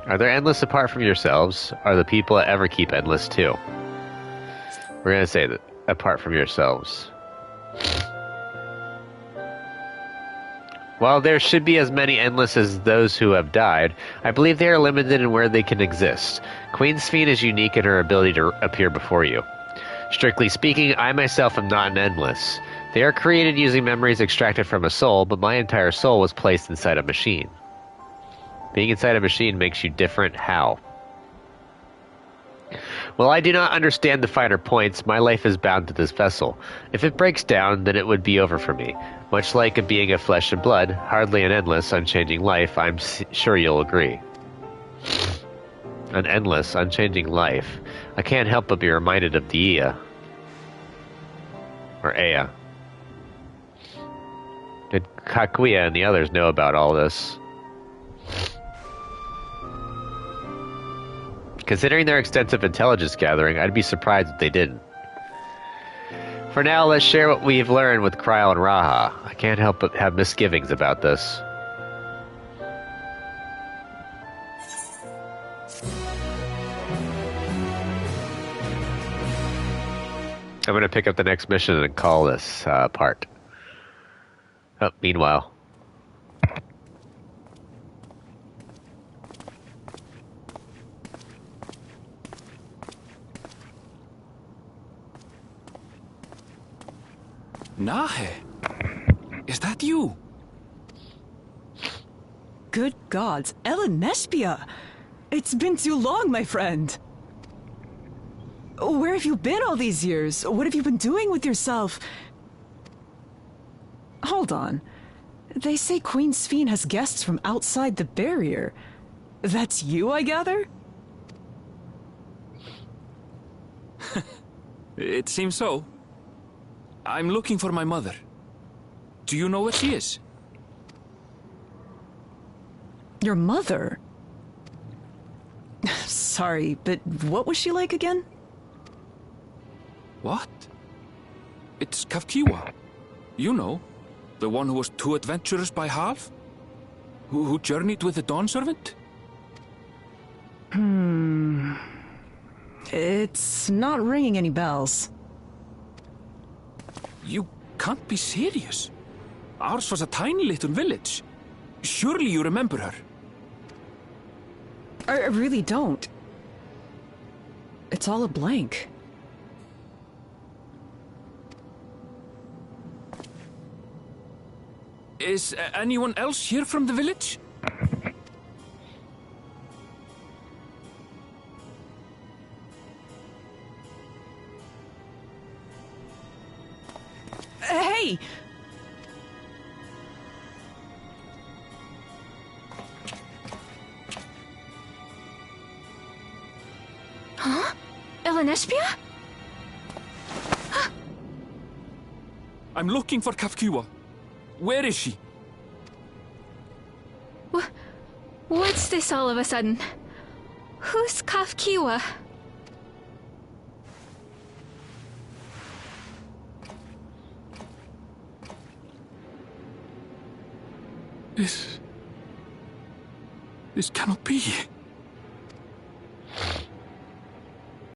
Are there Endless apart from yourselves? Are the people that ever keep Endless too? We're gonna say that apart from yourselves. While there should be as many endless as those who have died, I believe they are limited in where they can exist. Queen Sphene is unique in her ability to appear before you. Strictly speaking, I myself am not an endless. They are created using memories extracted from a soul, but my entire soul was placed inside a machine. Being inside a machine makes you different. How? Well, I do not understand the finer points. My life is bound to this vessel. If it breaks down, then it would be over for me. Much like a being of flesh and blood, hardly an endless, unchanging life, I'm sure you'll agree. An endless, unchanging life. I can't help but be reminded of the Ea. Or Ea. Did Kakuya and the others know about all this? Considering their extensive intelligence gathering, I'd be surprised if they didn't. For now, let's share what we've learned with Cryo and Raha. I can't help but have misgivings about this. I'm going to pick up the next mission and call this part. Oh, meanwhile. Nahe, is that you? Good gods, Ellen Nespia! It's been too long, my friend! Where have you been all these years? What have you been doing with yourself? Hold on. They say Queen Sphene has guests from outside the barrier. That's you, I gather? It seems so. I'm looking for my mother. Do you know where she is? Your mother? Sorry, but what was she like again? What? It's Kafkiwa. You know, the one who was too adventurous by half? Who journeyed with the Dawn Servant? It's not ringing any bells. You can't be serious. Ours was a tiny little village. Surely you remember her. I really don't. It's all a blank. Is anyone else here from the village? Hey! Huh? Ellen Nespia? I'm looking for Kafkiwa. Where is she? What's this all of a sudden? Who's Kafkiwa? This cannot be.